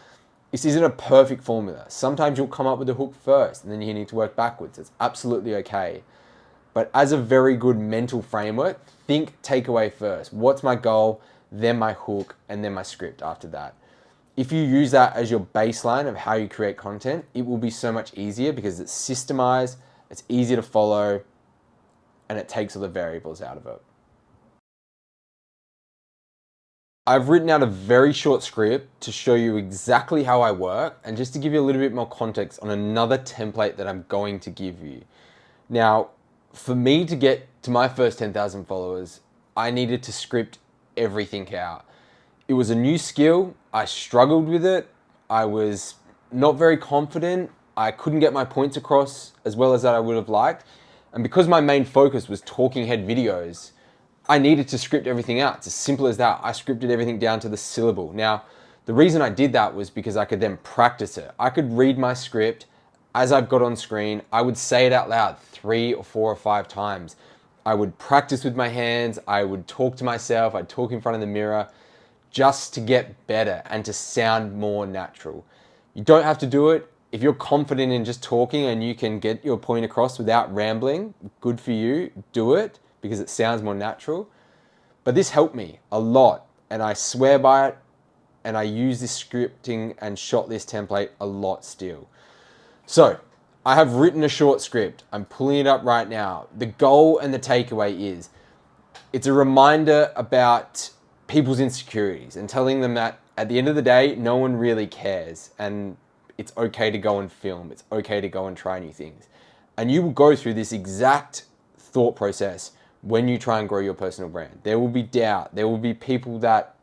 [SPEAKER 1] this isn't a perfect formula. Sometimes you'll come up with the hook first and then you need to work backwards. It's absolutely okay. But as a very good mental framework, think takeaway first. What's my goal? Then my hook, and then my script after that. If you use that as your baseline of how you create content, it will be so much easier because it's systemized, it's easy to follow, and it takes all the variables out of it. I've written out a very short script to show you exactly how I work and just to give you a little bit more context on another template that I'm going to give you. Now, for me to get to my first 10,000 followers, I needed to script everything out. It was a new skill. I struggled with it. I was not very confident. I couldn't get my points across as well as that I would have liked. And because my main focus was talking head videos, I needed to script everything out. It's as simple as that. I scripted everything down to the syllable. Now, the reason I did that was because I could then practice it. I could read my script as I've got on screen. I would say it out loud 3 or 4 or 5 times. I would practice with my hands. I would talk to myself. I'd talk in front of the mirror just to get better and to sound more natural. You don't have to do it. If you're confident in just talking and you can get your point across without rambling, good for you, do it because it sounds more natural. But this helped me a lot and I swear by it, and I use this scripting and shot list template a lot still. So I have written a short script. I'm pulling it up right now. The goal and the takeaway is it's a reminder about people's insecurities and telling them that at the end of the day, no one really cares and it's okay to go and film. It's okay to go and try new things. And you will go through this exact thought process when you try and grow your personal brand. There will be doubt. There will be people that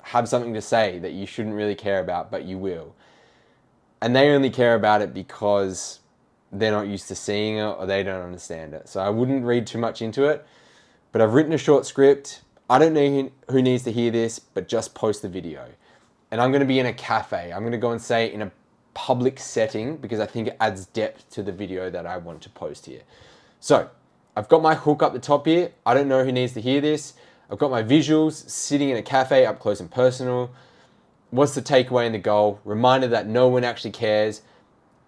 [SPEAKER 1] have something to say that you shouldn't really care about, but you will. And they only care about it because they're not used to seeing it or they don't understand it. So I wouldn't read too much into it, but I've written a short script. I don't know who needs to hear this, but just post the video. And I'm going to be in a cafe. I'm going to go and say it in a public setting because I think it adds depth to the video that I want to post here. So I've got my hook up the top here. I don't know who needs to hear this. I've got my visuals sitting in a cafe up close and personal. What's the takeaway and the goal? Reminder that no one actually cares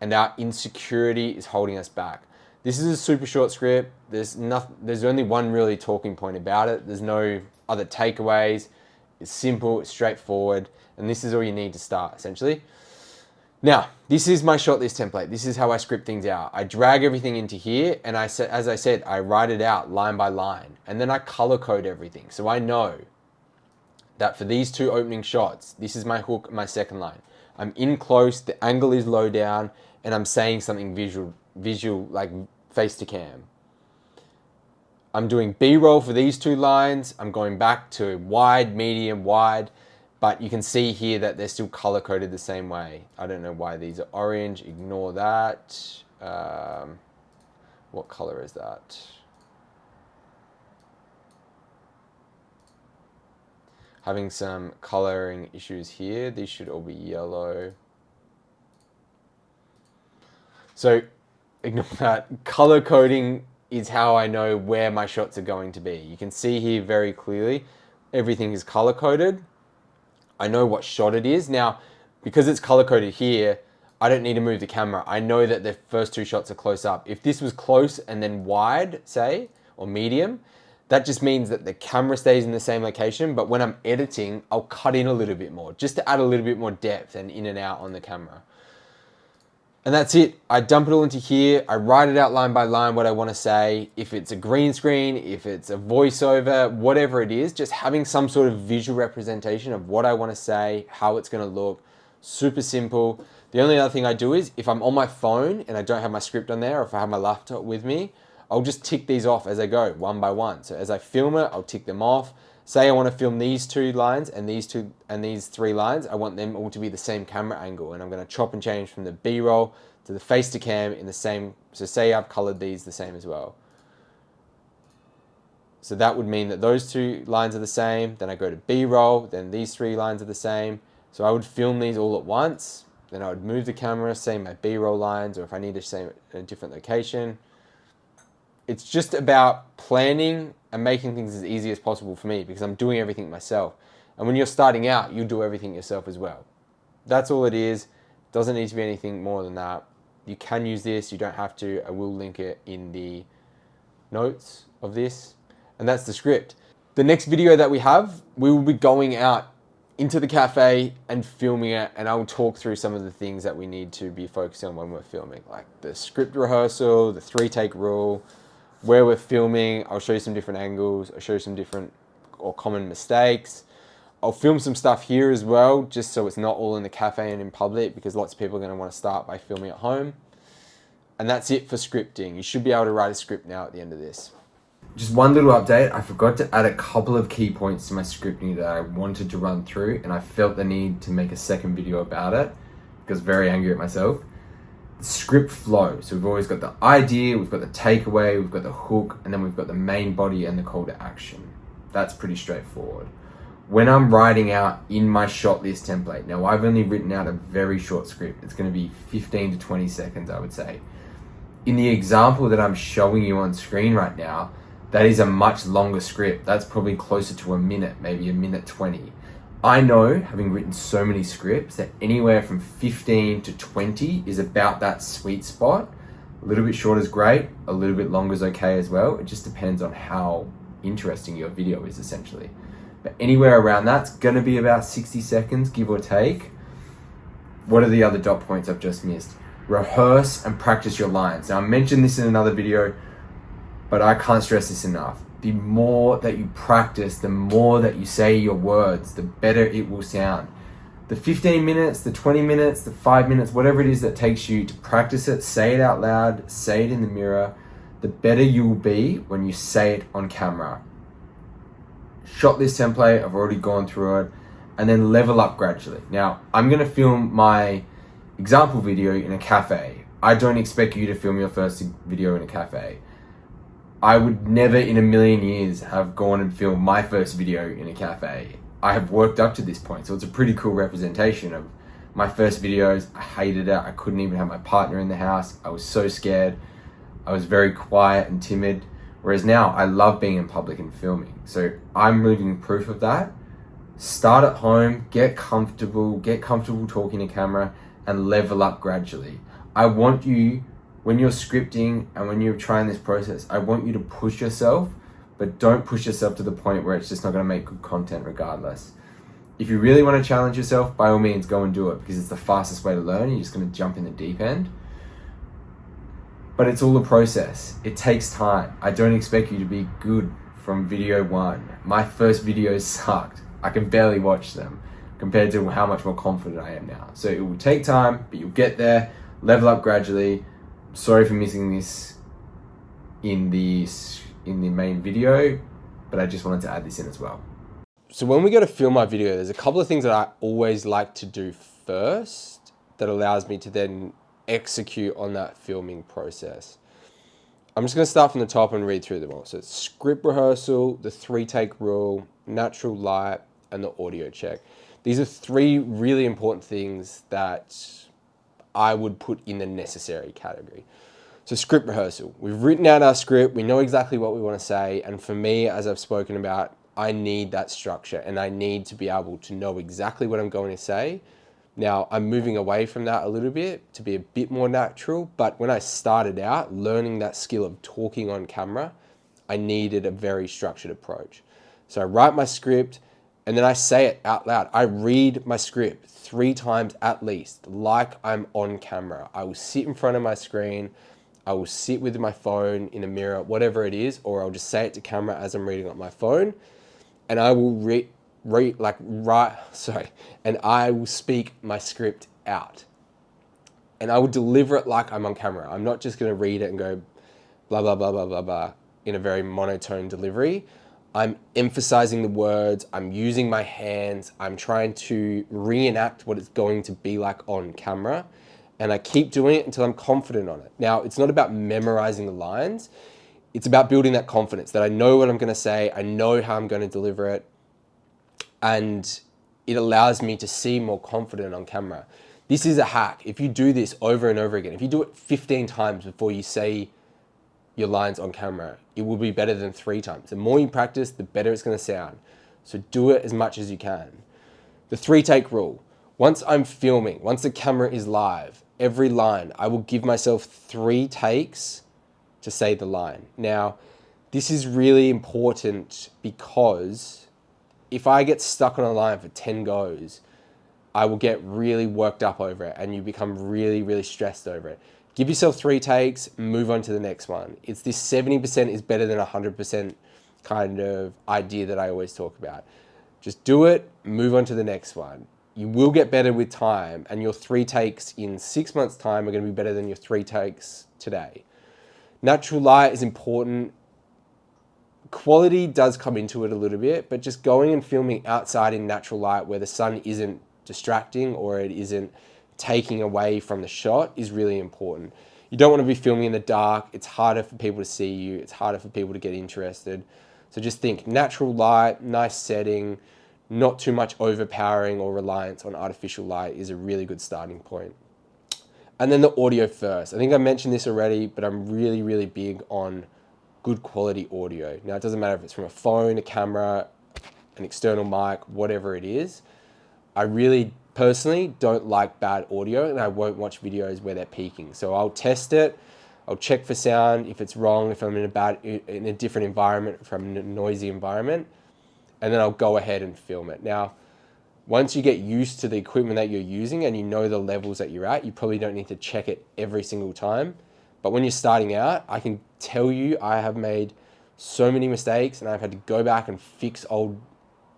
[SPEAKER 1] and our insecurity is holding us back. This is a super short script. There's only one really talking point about it. There's no other takeaways. It's simple, it's straightforward, and this is all you need to start essentially. Now, this is my short list template. This is how I script things out. I drag everything into here and as I said, I write it out line by line and then I color code everything. So I know that for these 2 opening shots, this is my hook, my second line. I'm in close, the angle is low down, and I'm saying something visual like face to cam. I'm doing B-roll for these 2 lines. I'm going back to wide, medium, wide. But you can see here that they're still color coded the same way. I don't know why these are orange. Ignore that. What color is that? Having some coloring issues here. These should all be yellow. So ignore that. Color coding is how I know where my shots are going to be. You can see here very clearly, everything is color coded. I know what shot it is. Now, because it's color coded here, I don't need to move the camera. I know that the first 2 shots are close up. If this was close and then wide, say, or medium, that just means that the camera stays in the same location, but when I'm editing, I'll cut in a little bit more, just to add a little bit more depth and in and out on the camera. And that's it. I dump it all into here. I write it out line by line what I want to say. If it's a green screen, if it's a voiceover, whatever it is, just having some sort of visual representation of what I want to say, how it's going to look. Super simple. The only other thing I do is if I'm on my phone and I don't have my script on there, or if I have my laptop with me, I'll just tick these off as I go, one by one. So as I film it, I'll tick them off. Say I want to film these 2 lines and these 3 lines. I want them all to be the same camera angle, and I'm going to chop and change from the B-roll to the face to cam in the same. So say I've colored these the same as well. So that would mean that those 2 lines are the same. Then I go to B-roll, then these 3 lines are the same. So I would film these all at once. Then I would move the camera, say my B-roll lines, or if I need to say in a different location. It's just about planning and making things as easy as possible for me because I'm doing everything myself. And when you're starting out, you do everything yourself as well. That's all it is. Doesn't need to be anything more than that. You can use this, you don't have to. I will link it in the notes of this, and that's the script. The next video that we have, we will be going out into the cafe and filming it, and I will talk through some of the things that we need to be focusing on when we're filming, like the script rehearsal, the 3-take rule, where we're filming. I'll show you some different angles. I'll show you some different or common mistakes. I'll film some stuff here as well, just so it's not all in the cafe and in public, because lots of people are going to want to start by filming at home. And that's it for scripting. You should be able to write a script now at the end of this. Just one little update. I forgot to add a couple of key points to my scripting that I wanted to run through, and I felt the need to make a second video about it because I was very angry at myself. The script flow. So we've always got the idea, we've got the takeaway, we've got the hook, and then we've got the main body and the call to action. That's pretty straightforward. When I'm writing out in my shot list template, now I've only written out a very short script. It's going to be 15 to 20 seconds, I would say. In the example that I'm showing you on screen right now, that is a much longer script. That's probably closer to a minute, maybe a minute 20. I know, having written so many scripts, that anywhere from 15 to 20 is about that sweet spot. A little bit short is great, a little bit longer is okay as well. It just depends on how interesting your video is, essentially. But anywhere around that's gonna be about 60 seconds, give or take. What are the other dot points I've just missed? Rehearse and practice your lines. Now I mentioned this in another video, but I can't stress this enough. The more that you practice, the more that you say your words, the better it will sound. The 15 minutes, the 20 minutes, the 5 minutes, whatever it is that takes you to practice it, say it out loud, say it in the mirror, the better you will be when you say it on camera. Shot list template, I've already gone through it, and then level up gradually. Now, I'm gonna film my example video in a cafe. I don't expect you to film your first video in a cafe. I would never in a million years have gone and filmed my first video in a cafe. I have worked up to this point, so it's a pretty cool representation of my first videos. I hated it. I couldn't even have my partner in the house. I was so scared. I was very quiet and timid. Whereas now I love being in public and filming. So I'm living proof of that. Start at home, get comfortable talking to camera, and level up gradually. I want you, when you're scripting and when you're trying this process, I want you to push yourself, but don't push yourself to the point where it's just not gonna make good content regardless. If you really wanna challenge yourself, by all means go and do it, because it's the fastest way to learn. You're just gonna jump in the deep end. But it's all a process. It takes time. I don't expect you to be good from video one. My first videos sucked. I can barely watch them compared to how much more confident I am now. So it will take time, but you'll get there, level up gradually. Sorry for missing this in the main video, but I just wanted to add this in as well. So when we go to film my video, there's a couple of things that I always like to do first that allows me to then execute on that filming process. I'm just going to start from the top and read through them all. So it's script rehearsal, the 3-take rule, natural light, and the audio check. These are 3 really important things that I would put in the necessary category. So script rehearsal. We've written out our script. We know exactly what we want to say. And for me, as I've spoken about, I need that structure and I need to be able to know exactly what I'm going to say. Now, I'm moving away from that a little bit to be a bit more natural, but when I started out learning that skill of talking on camera, I needed a very structured approach. So I write my script and then I say it out loud. I read my script 3 times at least, like I'm on camera. I will sit in front of my screen, I will sit with my phone in a mirror, whatever it is, or I'll just say it to camera as I'm reading on my phone, and I will and I will speak my script out. And I will deliver it like I'm on camera. I'm not just gonna read it and go blah, blah, blah, blah, blah, blah in a very monotone delivery. I'm emphasizing the words, I'm using my hands, I'm trying to reenact what it's going to be like on camera. And I keep doing it until I'm confident on it. Now, it's not about memorizing the lines. It's about building that confidence that I know what I'm gonna say, I know how I'm gonna deliver it, and it allows me to seem more confident on camera. This is a hack. If you do this over and over again, if you do it 15 times before you say your lines on camera, it will be better than 3 times. The more you practice, the better it's gonna sound. So do it as much as you can. The 3-take rule. Once I'm filming, once the camera is live, every line, I will give myself 3 takes to say the line. Now, This is really important because if I get stuck on a line for 10 goes, I will get really worked up over it and you become really, really stressed over it. Give yourself 3 takes, move on to the next one. It's this 70% is better than 100% kind of idea that I always talk about. Just do it, move on to the next one. You will get better with time, and your 3 takes in 6 months' time are going to be better than your 3 takes today. Natural light is important. Quality does come into it a little bit, but just going and filming outside in natural light where the sun isn't distracting or it isn't taking away from the shot is really important. You don't want to be filming in the dark. It's harder for people to see you. It's harder for people to get interested. So just think natural light, nice setting, not too much overpowering or reliance on artificial light is a really good starting point. And then the audio first. I think I mentioned this already, but I'm really, really big on good quality audio. Now, it doesn't matter if it's from a phone, a camera, an external mic, whatever it is. I really personally don't like bad audio, and I won't watch videos where they're peaking. So I'll test it. I'll check for sound if it's wrong, if I'm in a different environment, if I'm in a noisy environment, and then I'll go ahead and film it. Now, once you get used to the equipment that you're using and you know the levels that you're at, you probably don't need to check it every single time. But when you're starting out, I can tell you I have made so many mistakes and I've had to go back and fix old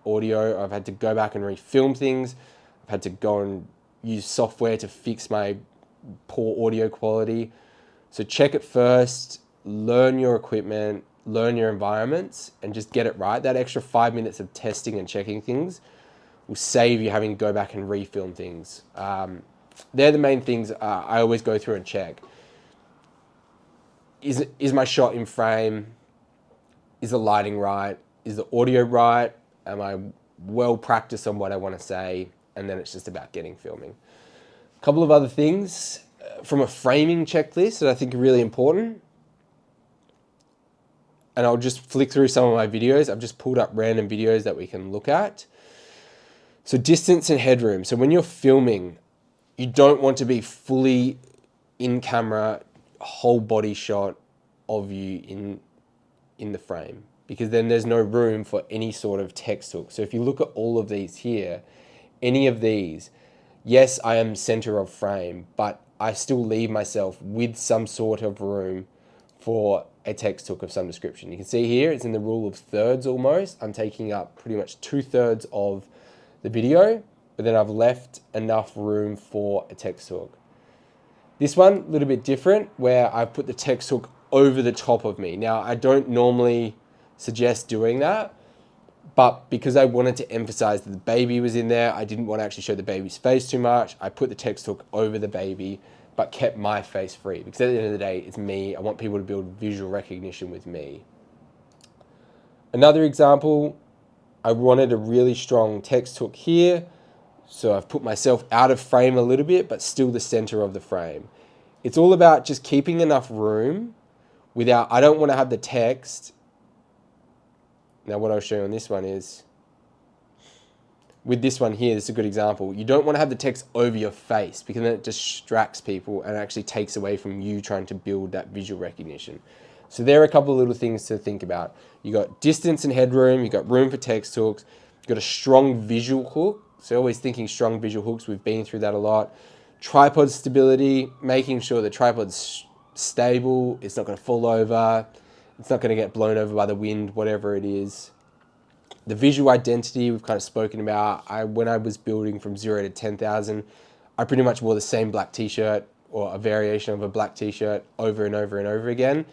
[SPEAKER 1] audio. I've had to go back and refilm things. I've had to go and use software to fix my poor audio quality. So check it first, learn your equipment, learn your environments, and just get it right. That extra 5 minutes of testing and checking things will save you having to go back and refilm things. They're the main things I always go through and check. Is my shot in frame? Is the lighting right? Is the audio right? Am I well practiced on what I want to say? And then it's just about getting filming. A couple of other things from a framing checklist that I think are really important. And I'll just flick through some of my videos. I've just pulled up random videos that we can look at. So distance and headroom. So when you're filming, you don't want to be fully in camera, whole body shot of you in the frame, because then there's no room for any sort of text hook. So if you look at all of these here, any of these, yes, I am center of frame, but I still leave myself with some sort of room for a text hook of some description. You can see here, it's in the rule of thirds almost. I'm taking up pretty much 2/3 of the video, but then I've left enough room for a text hook. This one, a little bit different, where I've put the text hook over the top of me. Now, I don't normally suggest doing that, but because I wanted to emphasize that the baby was in there, I didn't want to actually show the baby's face too much. I put the text hook over the baby, but kept my face free, because at the end of the day, it's me. I want people to build visual recognition with me. Another example, I wanted a really strong text hook here, so I've put myself out of frame a little bit, but still the center of the frame. It's all about just keeping enough room without, I don't want to have the text. Now what I'll show you on this one is, with this one here, this is a good example. You don't want to have the text over your face, because then it distracts people and actually takes away from you trying to build that visual recognition. So there are a couple of little things to think about. You got distance and headroom, you got room for text hooks, you got a strong visual hook. So always thinking strong visual hooks, we've been through that a lot. Tripod stability, making sure the tripod's stable, it's not going to fall over, it's not going to get blown over by the wind, whatever it is. The visual identity we've kind of spoken about. When I was building from 0 to 10,000, I pretty much wore the same black t-shirt or a variation of a black t-shirt over and over and over again.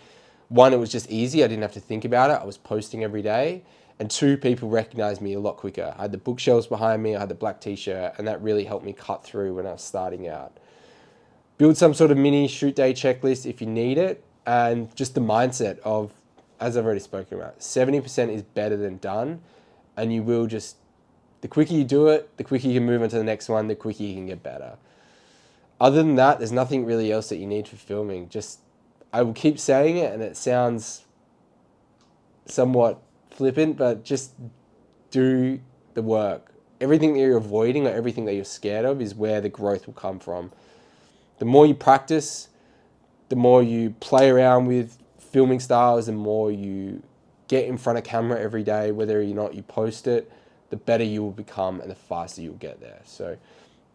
[SPEAKER 1] One, it was just easy. I didn't have to think about it. I was posting every day. And two, people recognized me a lot quicker. I had the bookshelves behind me, I had the black t-shirt, and that really helped me cut through when I was starting out. Build some sort of mini shoot day checklist if you need it, and just the mindset of, as I've already spoken about, 70% is better than done, and you will just, the quicker you do it, the quicker you can move on to the next one, the quicker you can get better. Other than that, there's nothing really else that you need for filming. Just, I will keep saying it, and it sounds somewhat flippant, but just do the work. Everything that you're avoiding or everything that you're scared of is where the growth will come from. The more you practice, the more you play around with filming styles, the more you
[SPEAKER 2] get in front of camera every day, whether or not you post it, the better you will become and the faster you'll get there. So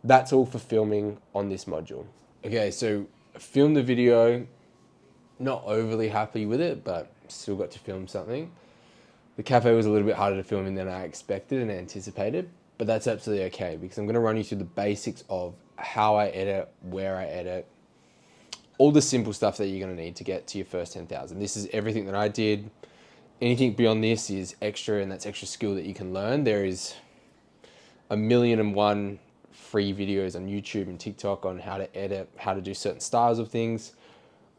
[SPEAKER 2] that's all for filming on this module. Okay, so I filmed the video, not overly happy with it, but still got to film something. The cafe was a little bit harder to film in than I expected and anticipated, but that's absolutely okay because I'm going to run you through the basics of how I edit, where I edit, all the simple stuff that you're going to need to get to your first 10,000. This is everything that I did. Anything beyond this is extra, and that's extra skill that you can learn. There is 1,000,001 free videos on YouTube and TikTok on how to edit, how to do certain styles of things.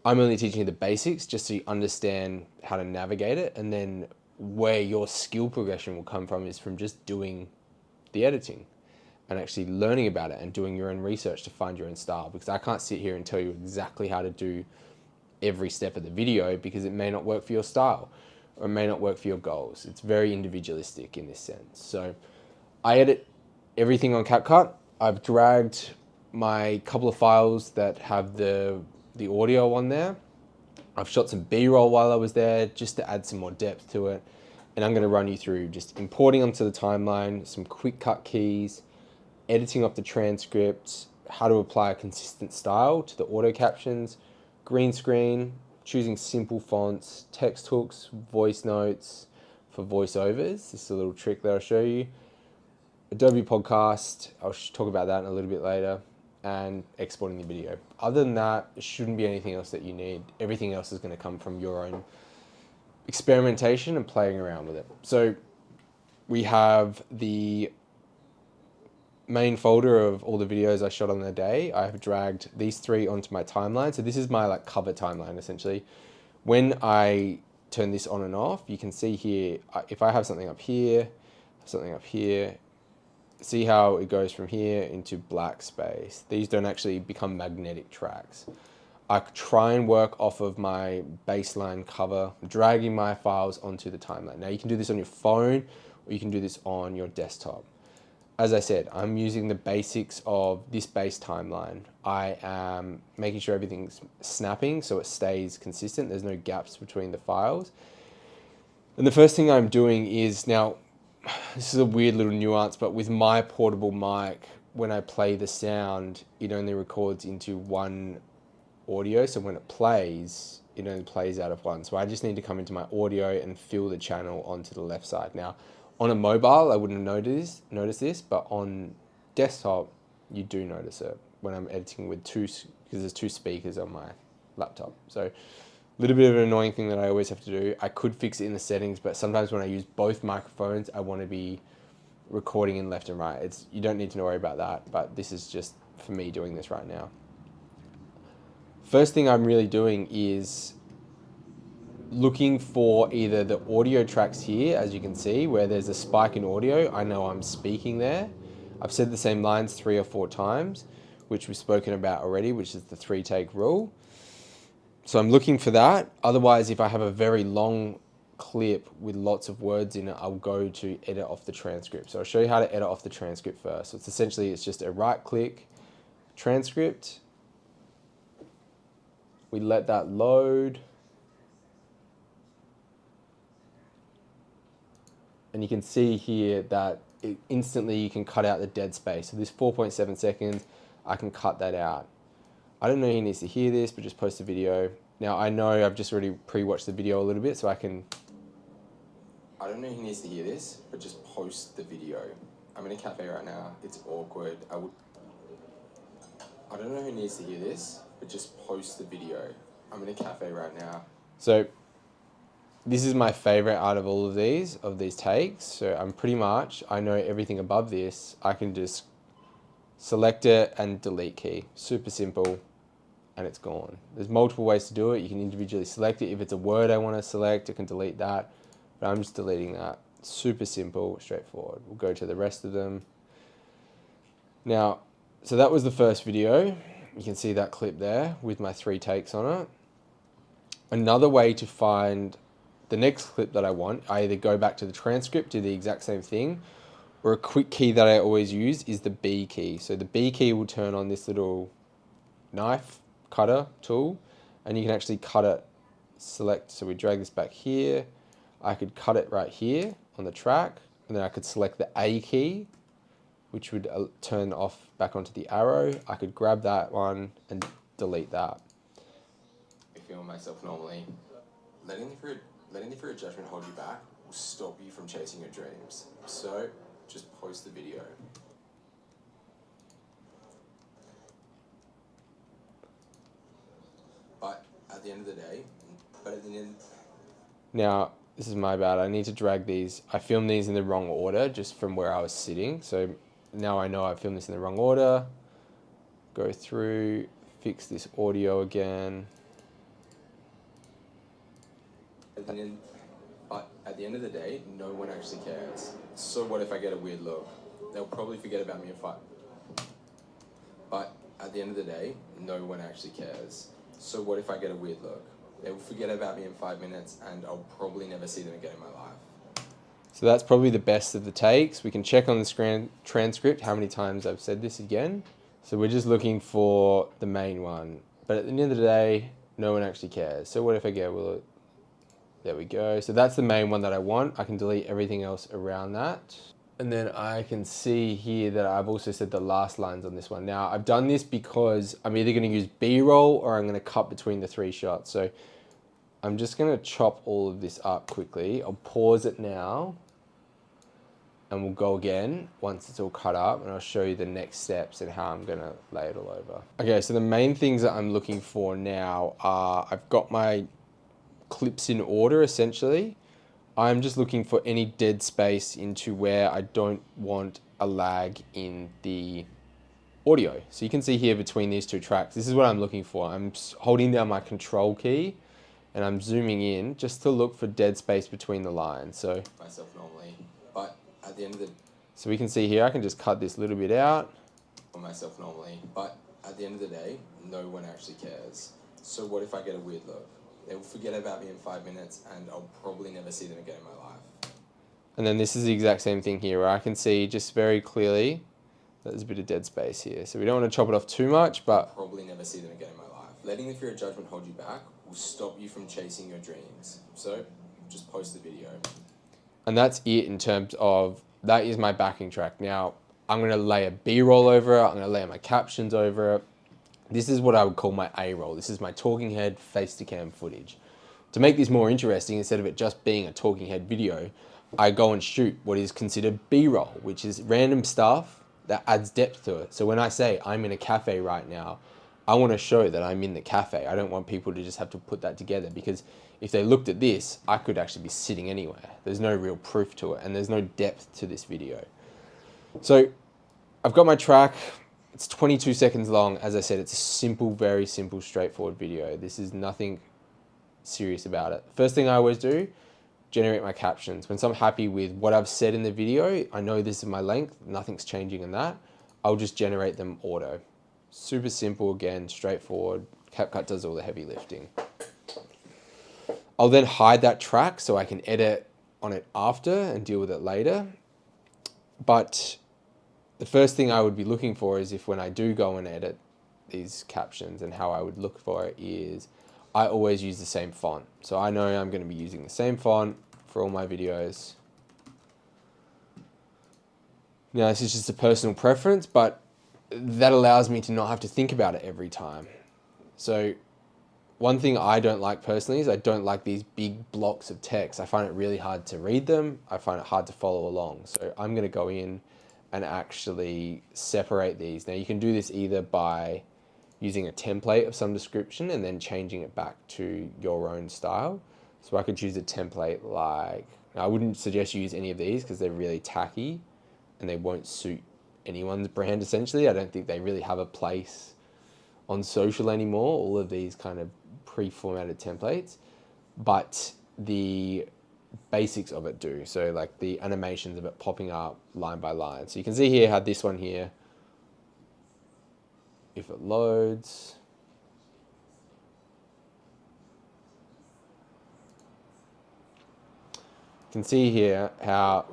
[SPEAKER 2] I'm only teaching you the basics just so you understand how to navigate it, and then where your skill progression will come from is from just doing the editing and actually learning about it and doing your own research to find your own style, because I can't sit here and tell you exactly how to do every step of the video because it may not work for your style or it may not work for your goals. It's very individualistic in this sense. So I edit everything on CapCut. I've dragged my couple of files that have the audio on there. I've shot some B-roll while I was there just to add some more depth to it. And I'm going to run you through just importing onto the timeline, some quick cut keys, editing off the transcript, how to apply a consistent style to the auto captions, green screen, choosing simple fonts, text hooks, voice notes for voiceovers. This is a little trick that I'll show you. Adobe Podcast, I'll talk about that in a little bit later, and exporting the video. Other than that, there shouldn't be anything else that you need. Everything else is going to come from your own experimentation and playing around with it. So we have the main folder of all the videos I shot on the day. I have dragged these 3 onto my timeline. So this is my like cover timeline essentially. When I turn this on and off, you can see here, if I have something up here, see how it goes from here into black space. These don't actually become magnetic tracks. I try and work off of my baseline cover, dragging my files onto the timeline. Now you can do this on your phone or you can do this on your desktop. As I said, I'm using the basics of this base timeline. I am making sure everything's snapping so it stays consistent. There's no gaps between the files. And the first thing I'm doing is, now, this is a weird little nuance, but with my portable mic, when I play the sound, it only records into one audio. So when it plays, it only plays out of one. So I just need to come into my audio and fill the channel onto the left side. Now, on a mobile, I wouldn't notice this, but on desktop, you do notice it when I'm editing with because there's 2 speakers on my laptop. So a little bit of an annoying thing that I always have to do. I could fix it in the settings, but sometimes when I use both microphones, I want to be recording in left and right. You don't need to worry about that, but this is just for me doing this right now. First thing I'm really doing is looking for either the audio tracks here, as you can see, where there's a spike in audio. I know I'm speaking there. I've said the same lines 3 or 4 times, which we've spoken about already, which is the 3-take rule. So I'm looking for that. Otherwise, if I have a very long clip with lots of words in it, I'll go to edit off the transcript. So I'll show you how to edit off the transcript first. So it's just a right click, transcript. We let that load. And you can see here that instantly you can cut out the dead space. So this 4.7 seconds, I can cut that out. I don't know who needs to hear this, but just post the video. Now I know I've just already pre-watched the video a little bit, so I don't know who needs to hear this, but just post the video. I'm in a cafe right now, it's awkward. I don't know who needs to hear this, but just post the video. I'm in a cafe right now. So this is my favorite out of all of these takes. So I know everything above this. I can just select it and delete key. Super simple, and it's gone. There's multiple ways to do it. You can individually select it. If it's a word I want to select, I can delete that, but I'm just deleting that. Super simple, straightforward. We'll go to the rest of them. Now, so that was the first video. You can see that clip there with my 3 takes on it. Another way to find the next clip that I want, I either go back to the transcript, do the exact same thing, or a quick key that I always use is the B key. So the B key will turn on this little knife cutter tool, and you can actually cut it, select. So we drag this back here. I could cut it right here on the track, and then I could select the A key, which would turn off back onto the arrow. I could grab that one and delete that. I feel myself normally. Letting the fear of judgment hold you back will stop you from chasing your dreams. So just post the video. But at the end of the day, now, this is my bad. I need to drag these. I filmed these in the wrong order just from where I was sitting. So now I know I filmed this in the wrong order. Go through, fix this audio again. But at the end of the day, no one actually cares. So what if I get a weird look? They'll probably forget about me in 5. But at the end of the day, no one actually cares. So what if I get a weird look? They will forget about me in 5 minutes and I'll probably never see them again in my life. So that's probably the best of the takes. We can check on the transcript how many times I've said this again. So we're just looking for the main one. But at the end of the day, no one actually cares. So what if I get, well, there we go. So that's the main one that I want. I can delete everything else around that. And then I can see here that I've also said the last lines on this one. Now I've done this because I'm either going to use B-roll or I'm going to cut between the 3 shots. So I'm just going to chop all of this up quickly. I'll pause it now and we'll go again once it's all cut up, and I'll show you the next steps and how I'm going to lay it all over. Okay, so the main things that I'm looking for now are, I've got my clips in order essentially. I'm just looking for any dead space into where I don't want a lag in the audio. So you can see here between these 2 tracks, this is what I'm looking for. I'm holding down my control key and I'm zooming in just to look for dead space between the lines. So myself normally, but at the end of the... So we can see here, I can just cut this little bit out. For myself normally, but at the end of the day, no one actually cares. So what if I get a weird look? They will forget about me in 5 minutes and I'll probably never see them again in my life. And then this is the exact same thing here where I can see just very clearly that there's a bit of dead space here. So we don't want to chop it off too much, but... Probably never see them again in my life. Letting the fear of judgment hold you back will stop you from chasing your dreams. So just post the video. And that's it in terms of, that is my backing track. Now, I'm going to layer B-roll over it. I'm going to layer my captions over it. This is what I would call my A-roll. This is my talking head face-to-cam footage. To make this more interesting, instead of it just being a talking head video, I go and shoot what is considered B-roll, which is random stuff that adds depth to it. So when I say I'm in a cafe right now, I want to show that I'm in the cafe. I don't want people to just have to put that together, because if they looked at this, I could actually be sitting anywhere. There's no real proof to it and there's no depth to this video. So I've got my track. It's 22 seconds long. As I said, it's a simple, very simple, straightforward video. This is nothing serious about it. First thing I always do, generate my captions. Once I'm happy with what I've said in the video, I know this is my length, nothing's changing in that, I'll just generate them auto. Super simple, again, straightforward. CapCut does all the heavy lifting. I'll then hide that track so I can edit on it after and deal with it later. But the first thing I would be looking for is, if when I do go and edit these captions, and how I would look for it is, I always use the same font. So I know I'm going to be using the same font for all my videos. Now this is just a personal preference, but that allows me to not have to think about it every time. So one thing I don't like personally is I don't like these big blocks of text. I find it really hard to read them. I find it hard to follow along. So I'm going to go in and actually separate these. Now you can do this either by using a template of some description and then changing it back to your own style. So I could choose a template like, now I wouldn't suggest you use any of these because they're really tacky and they won't suit anyone's brand essentially. I don't think they really have a place on social anymore, all of these kind of pre-formatted templates, but the basics of it do. So like the animations of it popping up line by line. So you can see here how this one here, if it loads, you can see here how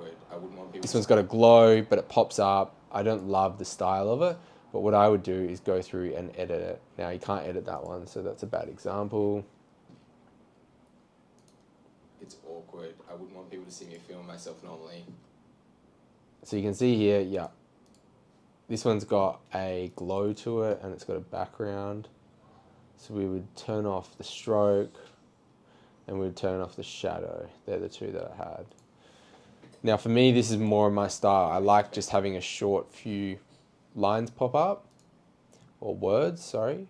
[SPEAKER 2] this one's got a glow, but it pops up. I don't love the style of it, but what I would do is go through and edit it. Now you can't edit that one, so that's a bad example. It's awkward. I wouldn't want people to see me film myself normally. So you can see here, yeah. This one's got a glow to it and it's got a background. So we would turn off the stroke and we would turn off the shadow. They're the two that I had. Now for me, this is more of my style. I like just having a short few lines pop up, or words, sorry.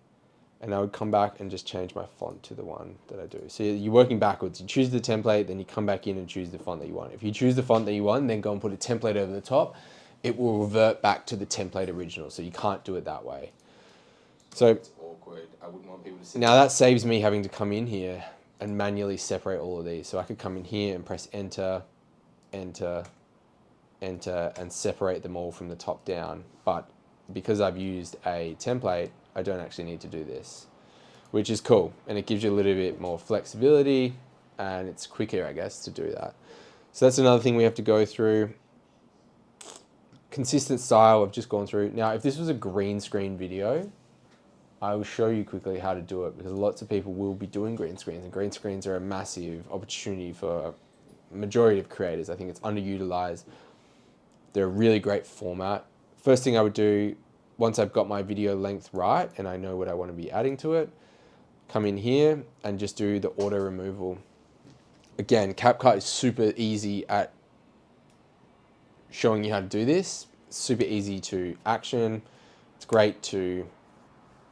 [SPEAKER 2] And I would come back and just change my font to the one that I do. So you're working backwards. You choose the template, then you come back in and choose the font that you want. If you choose the font that you want, then go and put a template over the top, it will revert back to the template original. So you can't do it that way. So it's awkward. I wouldn't want people to see. Now that saves me having to come in here and manually separate all of these. So I could come in here and press enter, enter, enter, and separate them all from the top down. But because I've used a template, I don't actually need to do this, which is cool. And it gives you a little bit more flexibility and it's quicker, I guess, to do that. So that's another thing we have to go through. Consistent style, I've just gone through. Now, if this was a green screen video, I will show you quickly how to do it because lots of people will be doing green screens, and green screens are a massive opportunity for a majority of creators. I think it's underutilized. They're a really great format. First thing I would do, once I've got my video length right and I know what I want to be adding to it, come in here and just do the auto removal. Again, CapCut is super easy at showing you how to do this. It's super easy to action. It's great to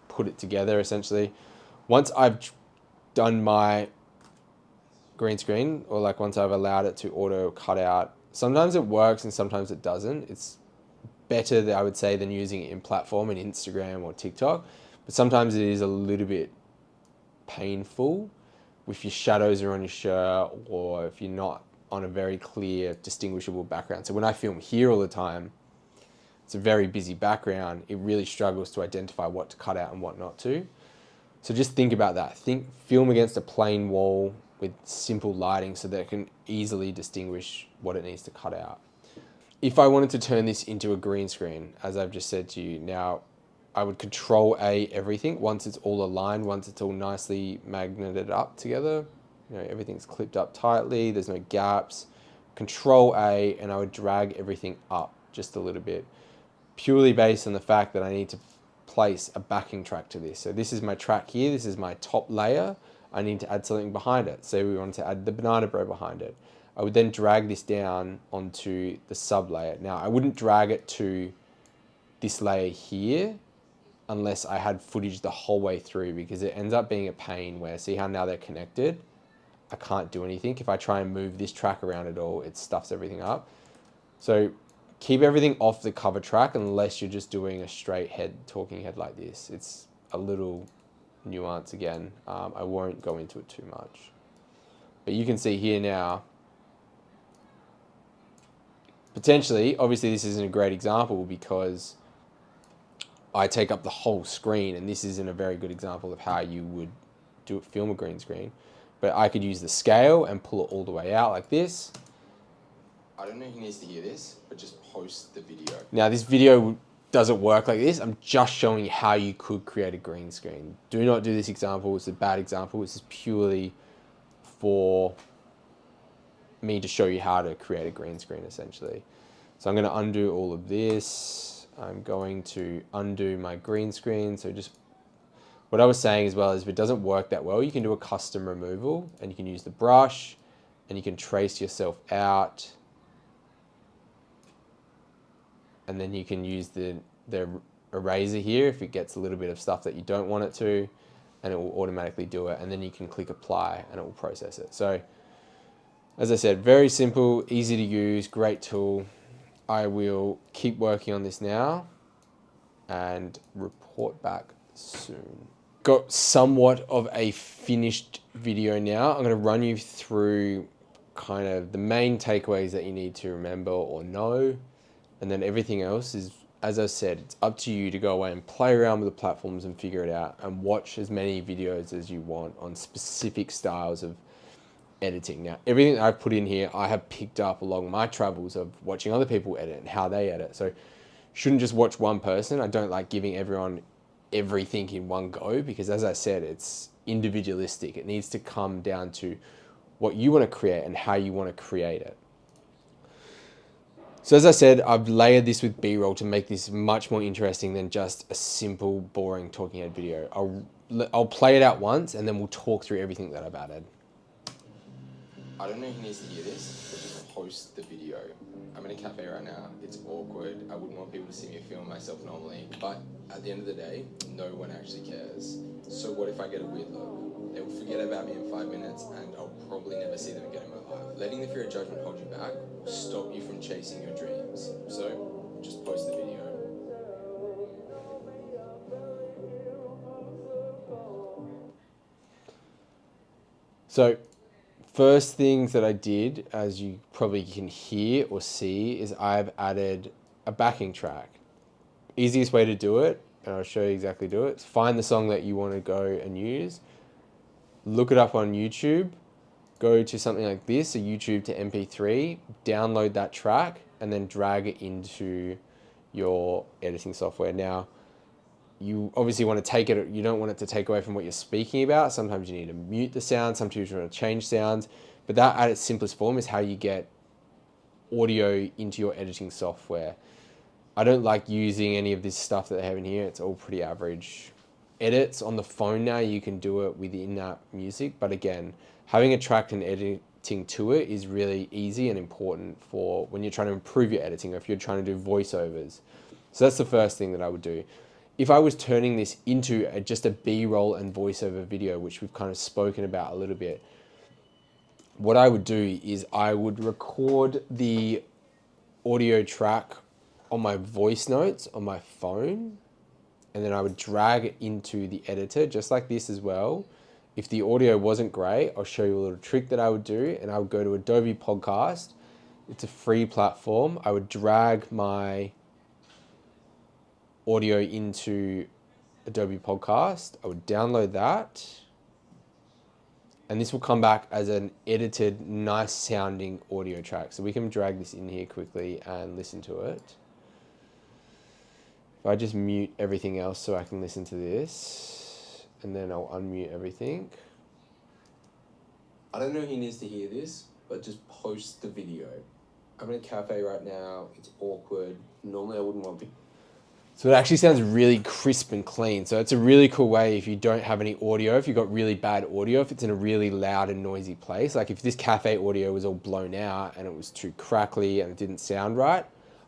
[SPEAKER 2] put it together essentially. Once I've done my green screen, or like once I've allowed it to auto cut out, sometimes it works and sometimes it doesn't. It's better, I would say, than using it in platform in Instagram or TikTok, but sometimes it is a little bit painful if your shadows are on your shirt or if you're not on a very clear distinguishable background. So when I film here all the time, it's a very busy background. It really struggles to identify what to cut out and what not to. So just think about that. Film against a plain wall with simple lighting so that it can easily distinguish what it needs to cut out. If I wanted to turn this into a green screen, as I've just said to you, now I would Control A everything once it's all aligned, once it's all nicely magneted up together. You know, everything's clipped up tightly, there's no gaps. Control A, and I would drag everything up just a little bit, purely based on the fact that I need to place a backing track to this. So this is my track here, this is my top layer. I need to add something behind it. Say we wanted to add the banana bread behind it. I would then drag this down onto the sub layer. Now I wouldn't drag it to this layer here unless I had footage the whole way through, because it ends up being a pain where, see how now they're connected? I can't do anything. If I try and move this track around at all, it stuffs everything up. So keep everything off the cover track unless you're just doing a straight head, talking head like this. It's a little nuance again. I won't go into it too much. But you can see here now, potentially, obviously this isn't a great example because I take up the whole screen, and this isn't a very good example of how you would film a green screen. But I could use the scale and pull it all the way out like this. I don't know who needs to hear this, but just post the video. Now this video doesn't work like this. I'm just showing you how you could create a green screen. Do not do this example. It's a bad example. This is purely for me to show you how to create a green screen essentially. So I'm going to undo all of this. I'm going to undo my green screen. So just what I was saying as well is if it doesn't work that well, you can do a custom removal and you can use the brush and you can trace yourself out. And then you can use the eraser here if it gets a little bit of stuff that you don't want it to, and it will automatically do it. And then you can click apply and it will process it. So as I said, very simple, easy to use, great tool. I will keep working on this now and report back soon. Got somewhat of a finished video now. I'm going to run you through kind of the main takeaways that you need to remember or know. And then everything else is, as I said, it's up to you to go away and play around with the platforms and figure it out and watch as many videos as you want on specific styles of editing. Now, everything that I've put in here, I have picked up along my travels of watching other people edit and how they edit. So shouldn't just watch one person. I don't like giving everyone everything in one go because, as I said, it's individualistic. It needs to come down to what you want to create and how you want to create it. So as I said, I've layered this with B-roll to make this much more interesting than just a simple, boring talking head video. I'll play it out once and then we'll talk through everything that I've added. I don't know who needs to hear this, but just post the video. I'm in a cafe right now. It's awkward. I wouldn't want people to see me film myself normally, but at the end of the day, no one actually cares. So what if I get a weird look? They will forget about me in 5 minutes and I'll probably never see them again in my life. Letting the fear of judgment hold you back will stop you from chasing your dreams. So just post the video. So first things that I did, as you probably can hear or see, is I've added a backing track. Easiest way to do it, and I'll show you exactly do it, is find the song that you want to go and use, look it up on YouTube, go to something like this, a YouTube to MP3, download that track, and then drag it into your editing software. Now, you obviously want to take it, you don't want it to take away from what you're speaking about. Sometimes you need to mute the sound, sometimes you want to change sounds, but that at its simplest form is how you get audio into your editing software. I don't like using any of this stuff that they have in here. It's all pretty average. Edits on the phone now, you can do it with in-app music, but again, having a track and editing to it is really easy and important for when you're trying to improve your editing or if you're trying to do voiceovers. So that's the first thing that I would do. If I was turning this into just a B-roll and voiceover video, which we've kind of spoken about a little bit, what I would do is I would record the audio track on my voice notes on my phone, and then I would drag it into the editor just like this as well. If the audio wasn't great, I'll show you a little trick that I would do, and I would go to Adobe Podcast. It's a free platform. I would drag my audio into Adobe Podcast. I would download that, and this will come back as an edited, nice sounding audio track. So we can drag this in here quickly and listen to it. If I just mute everything else so I can listen to this, and then I'll unmute everything. I don't know who needs to hear this, but just post the video. I'm in a cafe right now. It's awkward. Normally I wouldn't want people. So it actually sounds really crisp and clean. So it's a really cool way if you don't have any audio, if you've got really bad audio, if it's in a really loud and noisy place. Like if this cafe audio was all blown out and it was too crackly and it didn't sound right,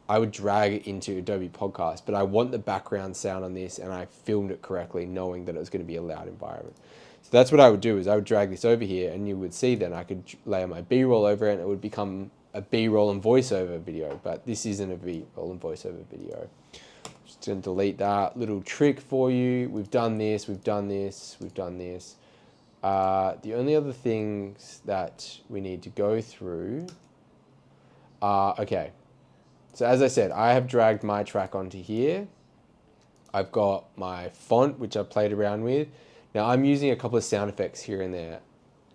[SPEAKER 2] I would drag it into Adobe Podcast. But I want the background sound on this, and I filmed it correctly knowing that it was going to be a loud environment. So that's what I would do, is I would drag this over here, and you would see then I could layer my B-roll over it and it would become a B-roll and voiceover video. But this isn't a B-roll and voiceover video. Just going to delete that little trick for you. We've done this, we've done this, we've done this. The only other things that we need to go through are, okay. So as I said, I have dragged my track onto here. I've got my font, which I've played around with. Now I'm using a couple of sound effects here and there.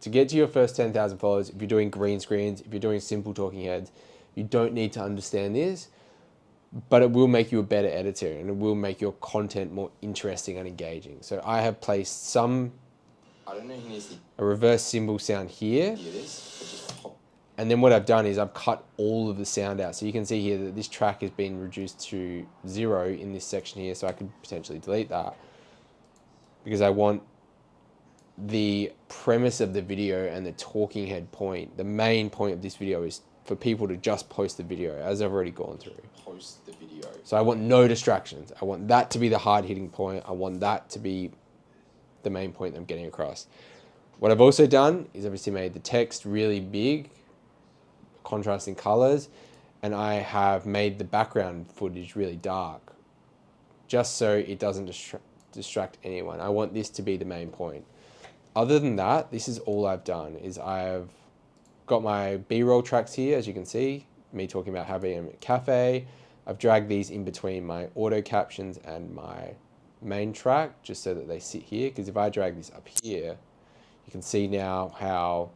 [SPEAKER 2] To get to your first 10,000 followers, if you're doing green screens, if you're doing simple talking heads, you don't need to understand this, but it will make you a better editor and it will make your content more interesting and engaging. So I have placed some, I don't know who needs a reverse cymbal sound here. And then what I've done is I've cut all of the sound out. So you can see here that this track has been reduced to 0 in this section here. So I could potentially delete that because I want the premise of the video and the talking head point. The main point of this video is for people to just post the video, as I've already gone through. Post the video. So I want no distractions. I want that to be the hard hitting point. I want that to be the main point that I'm getting across. What I've also done is obviously made the text really big, contrasting colors, and I have made the background footage really dark just so it doesn't distract anyone. I want this to be the main point. Other than that, this is all I've done. Is I've got my B-roll tracks here, as you can see, me talking about having a cafe. I've dragged these in between my auto captions and my main track just so that they sit here, because if I drag this up here, you can see now how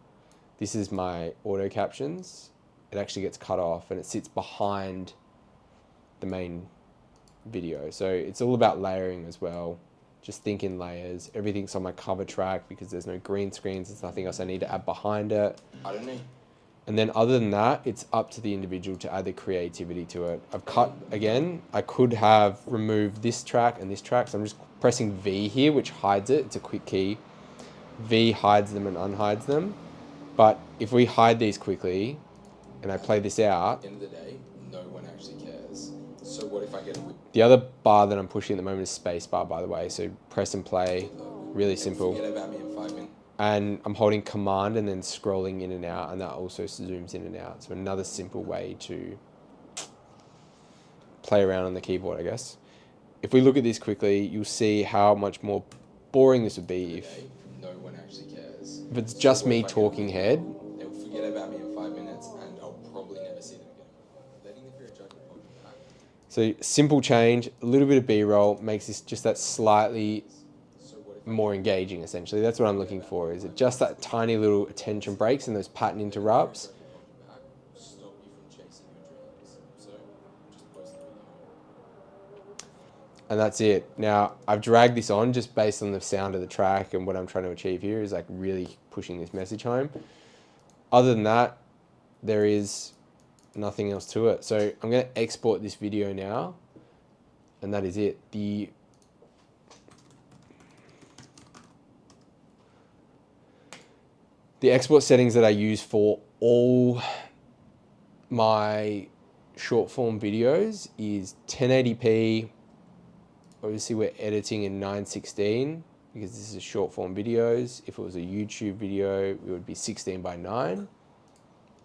[SPEAKER 2] this is my auto captions. It actually gets cut off and it sits behind the main video. So it's all about layering as well. Just think in layers. Everything's on my cover track because there's no green screens. There's nothing else I need to add behind it.
[SPEAKER 1] I don't know.
[SPEAKER 2] And then other than that, it's up to the individual to add the creativity to it. I've cut again. I could have removed this track and this track. So I'm just pressing V here, which hides it. It's a quick key. V hides them and unhides them. But if we hide these quickly and I play this out,
[SPEAKER 1] End of the day, no one actually cares. So what if I get
[SPEAKER 2] the other bar that I'm pushing at the moment is space bar, by the way. So press and play, really simple.
[SPEAKER 1] Forget about me in 5 minutes.
[SPEAKER 2] And I'm holding command and then scrolling in and out, and that also zooms in and out. So another simple way to play around on the keyboard, I guess. If we look at this quickly, you'll see how much more boring this would be
[SPEAKER 1] No one actually cares.
[SPEAKER 2] if it's just me talking head.
[SPEAKER 1] They'll forget about me in 5 minutes, and I'll probably never see them again. Letting the fear of judgment hold me back.
[SPEAKER 2] So simple change, a little bit of B-roll makes this just that slightly more engaging, essentially. That's what I'm looking for. Is it just that tiny little attention breaks and those pattern interrupts?
[SPEAKER 1] Stop you from chasing your dreams. So just post the video.
[SPEAKER 2] And that's it. Now, I've dragged this on just based on the sound of the track, and what I'm trying to achieve here is like really pushing this message home. Other than that, there is nothing else to it. So I'm going to export this video now, and that is it. The export settings that I use for all my short form videos is 1080p. Obviously we're editing in 916 because this is short form videos. If it was a YouTube video, it would be 16:9.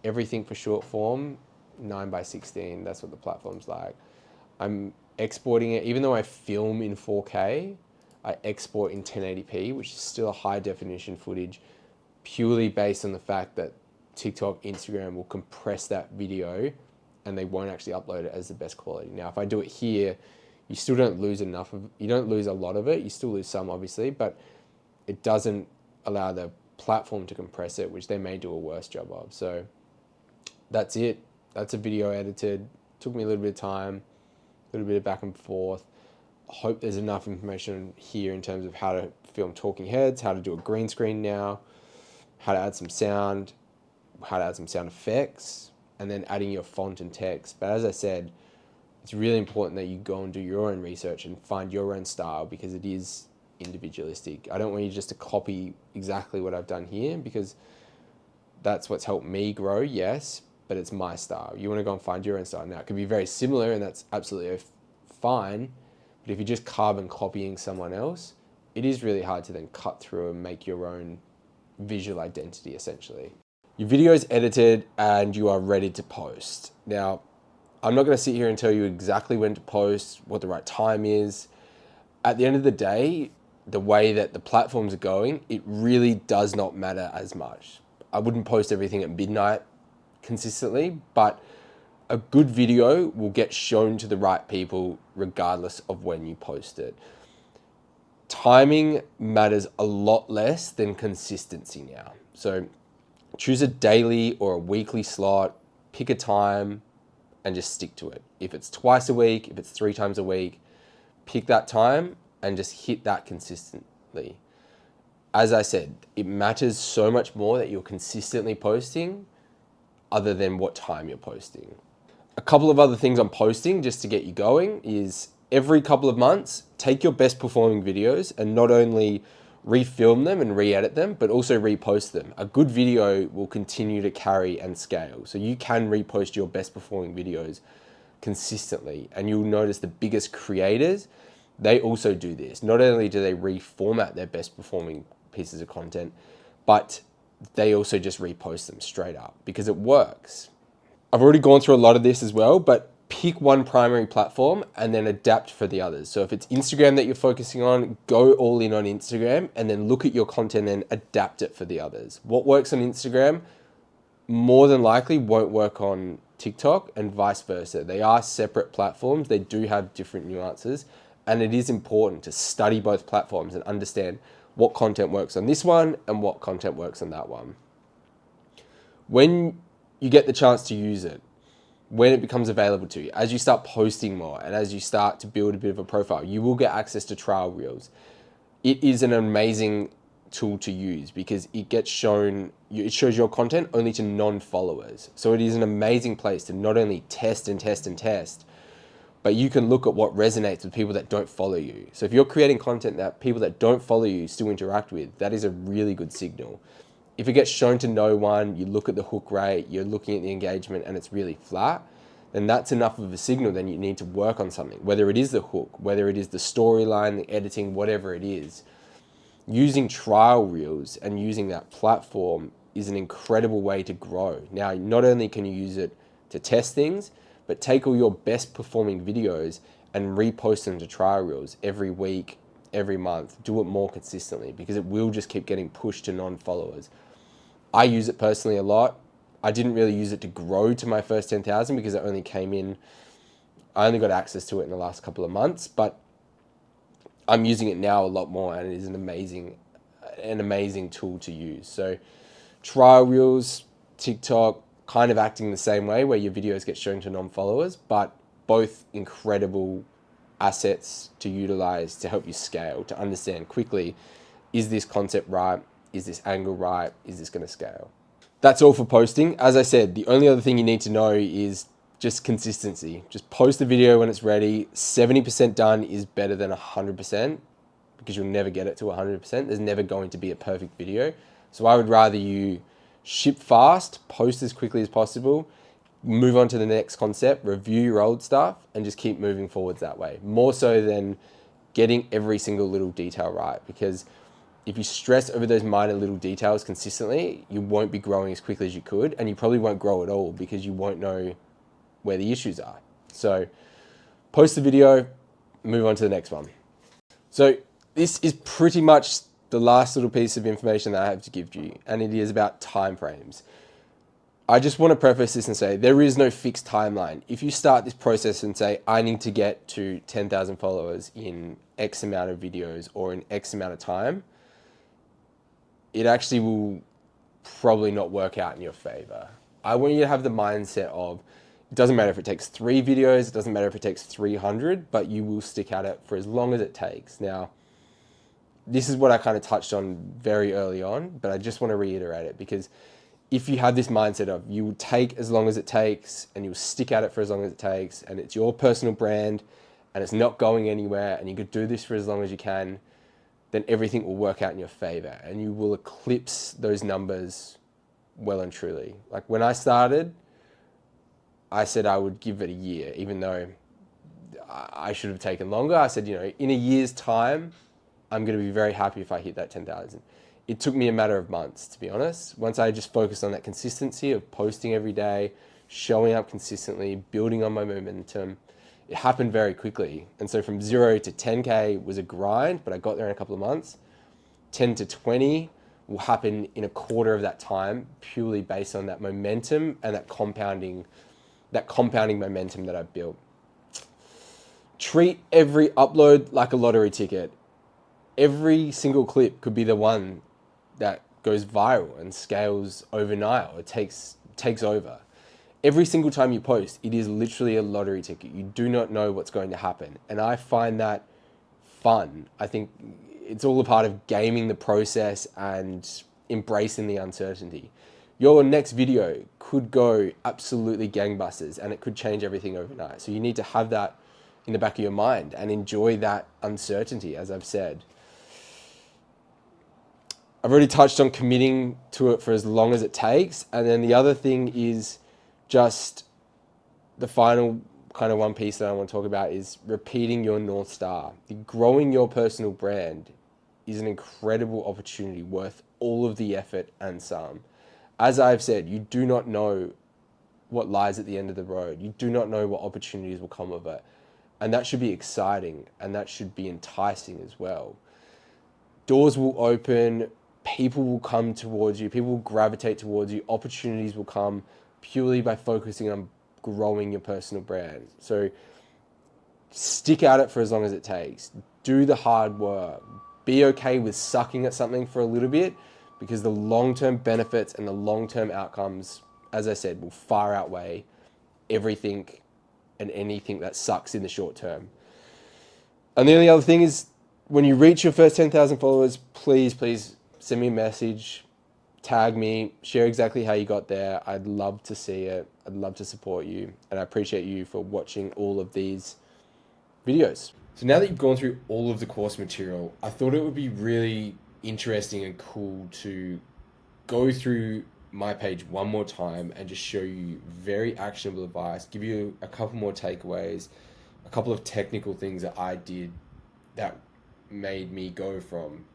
[SPEAKER 2] Everything for short form, 9:16. That's what the platform's like. I'm exporting it, even though I film in 4K, I export in 1080p, which is still a high definition footage, purely based on the fact that TikTok, Instagram will compress that video and they won't actually upload it as the best quality. Now, if I do it here, you still don't lose enough of, you don't lose a lot of it. You still lose some, obviously, but it doesn't allow the platform to compress it, which they may do a worse job of. So that's it. That's a video edited. Took me a little bit of time, a little bit of back and forth. I hope there's enough information here in terms of how to film talking heads, how to do a green screen now, how to add some sound, how to add some sound effects, and then adding your font and text. But as I said, it's really important that you go and do your own research and find your own style, because it is individualistic. I don't want you just to copy exactly what I've done here, because that's what's helped me grow, yes, but it's my style. You want to go and find your own style. Now, it could be very similar, and that's absolutely fine, but if you're just carbon copying someone else, it is really hard to then cut through and make your own visual identity, essentially. Your video is edited and you are ready to post. Now, I'm not going to sit here and tell you exactly when to post, what the right time is. At the end of the day, the way that the platforms are going, it really does not matter as much. I wouldn't post everything at midnight consistently, but a good video will get shown to the right people regardless of when you post it. Timing matters a lot less than consistency now. So choose a daily or a weekly slot, pick a time, and just stick to it. If it's twice a week, if it's 3 times a week, pick that time and just hit that consistently. As I said, it matters so much more that you're consistently posting other than what time you're posting. A couple of other things on posting just to get you going is every couple of months, take your best performing videos and not only refilm them and re-edit them, but also repost them. A good video will continue to carry and scale. So you can repost your best performing videos consistently, and you'll notice the biggest creators, they also do this. Not only do they reformat their best performing pieces of content, but they also just repost them straight up because it works. I've already gone through a lot of this as well, but pick one primary platform and then adapt for the others. So if it's Instagram that you're focusing on, go all in on Instagram and then look at your content and adapt it for the others. What works on Instagram more than likely won't work on TikTok and vice versa. They are separate platforms. They do have different nuances, and it is important to study both platforms and understand what content works on this one and what content works on that one. When you get the chance to use it, when it becomes available to you, as you start posting more and as you start to build a bit of a profile, you will get access to trial reels. it is an amazing tool to use because it shows your content only to non-followers. So it is an amazing place to not only test and test and test, but you can look at what resonates with people that don't follow you. So if you're creating content that people that don't follow you still interact with, that is a really good signal. If it gets shown to no one, you look at the hook rate, you're looking at the engagement and it's really flat, then that's enough of a signal. Then you need to work on something, whether it is the hook, whether it is the storyline, the editing, whatever it is. Using trial reels and using that platform is an incredible way to grow. Now, not only can you use it to test things, but take all your best performing videos and repost them to trial reels every week, every month. Do it more consistently because it will just keep getting pushed to non-followers. I use it personally a lot. I didn't really use it to grow to my first 10,000 because it only came in, I only got access to it in the last couple of months, but I'm using it now a lot more and it is an amazing tool to use. So trial reels, TikTok, kind of acting the same way where your videos get shown to non-followers, but both incredible assets to utilize to help you scale, to understand quickly, is this concept right? Is this angle right? Is this going to scale? That's all for posting. As I said, the only other thing you need to know is just consistency. Just post the video when it's ready. 70% done is better than 100% because you'll never get it to 100%. There's never going to be a perfect video. So I would rather you ship fast, post as quickly as possible, move on to the next concept, review your old stuff, and just keep moving forwards that way. More so than getting every single little detail right, because if you stress over those minor little details consistently, you won't be growing as quickly as you could, and you probably won't grow at all because you won't know where the issues are. So post the video, move on to the next one. So this is pretty much the last little piece of information that I have to give you, and it is about timeframes. I just want to preface this and say there is no fixed timeline. If you start this process and say, I need to get to 10,000 followers in X amount of videos or in X amount of time, it actually will probably not work out in your favor. I want you to have the mindset of, it doesn't matter if it takes 3 videos, it doesn't matter if it takes 300, but you will stick at it for as long as it takes. Now, this is what I kind of touched on very early on, but I just want to reiterate it because if you have this mindset of you will take as long as it takes and you'll stick at it for as long as it takes and it's your personal brand and it's not going anywhere and you could do this for as long as you can, then everything will work out in your favor and you will eclipse those numbers well and truly. Like when I started, I said I would give it a year, even though I should have taken longer. I said, in a year's time, I'm going to be very happy if I hit that 10,000. It took me a matter of months, to be honest. Once I just focused on that consistency of posting every day, showing up consistently, building on my momentum, it happened very quickly. And so from 0 to 10K was a grind, but I got there in a couple of months. 10 to 20 will happen in a quarter of that time, purely based on that momentum and that compounding momentum that I've built. Treat every upload like a lottery ticket. Every single clip could be the one that goes viral and scales overnight or takes over. Every single time you post, it is literally a lottery ticket. You do not know what's going to happen. And I find that fun. I think it's all a part of gaming the process and embracing the uncertainty. Your next video could go absolutely gangbusters and it could change everything overnight. So you need to have that in the back of your mind and enjoy that uncertainty, as I've said. I've already touched on committing to it for as long as it takes. And then the other thing is just the final kind of one piece that I want to talk about is repeating your North Star. Growing your personal brand is an incredible opportunity worth all of the effort and some. As I've said, you do not know what lies at the end of the road. You do not know what opportunities will come of it. And that should be exciting and that should be enticing as well. Doors will open, people will come towards you, people will gravitate towards you, opportunities will come purely by focusing on growing your personal brand. So stick at it for as long as it takes. Do the hard work. Be okay with sucking at something for a little bit because the long-term benefits and the long-term outcomes, as I said, will far outweigh everything and anything that sucks in the short term. And the only other thing is when you reach your first 10,000 followers, please send me a message, tag me, share exactly how you got there. I'd love to see it. I'd love to support you. And I appreciate you for watching all of these videos. So now that you've gone through all of the course material, I thought it would be really interesting and cool to go through my page one more time and just show you very actionable advice, give you a couple more takeaways, a couple of technical things that I did that made me go from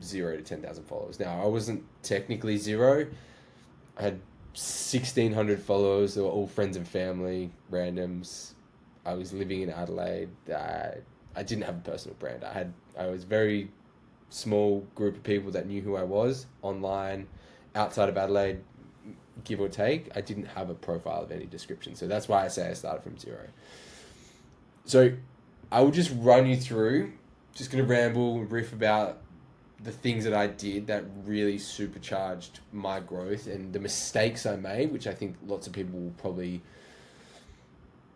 [SPEAKER 2] 0 to 10,000 followers. Now, I wasn't technically 0. I had 1,600 followers. They were all friends and family, randoms. I was living in Adelaide. I didn't have a personal brand. I was very small group of people that knew who I was online, outside of Adelaide, give or take. I didn't have a profile of any description. So that's why I say I started from 0. So I will just run you through, just going to ramble and riff about the things that I did that really supercharged my growth and the mistakes I made, which I think lots of people will probably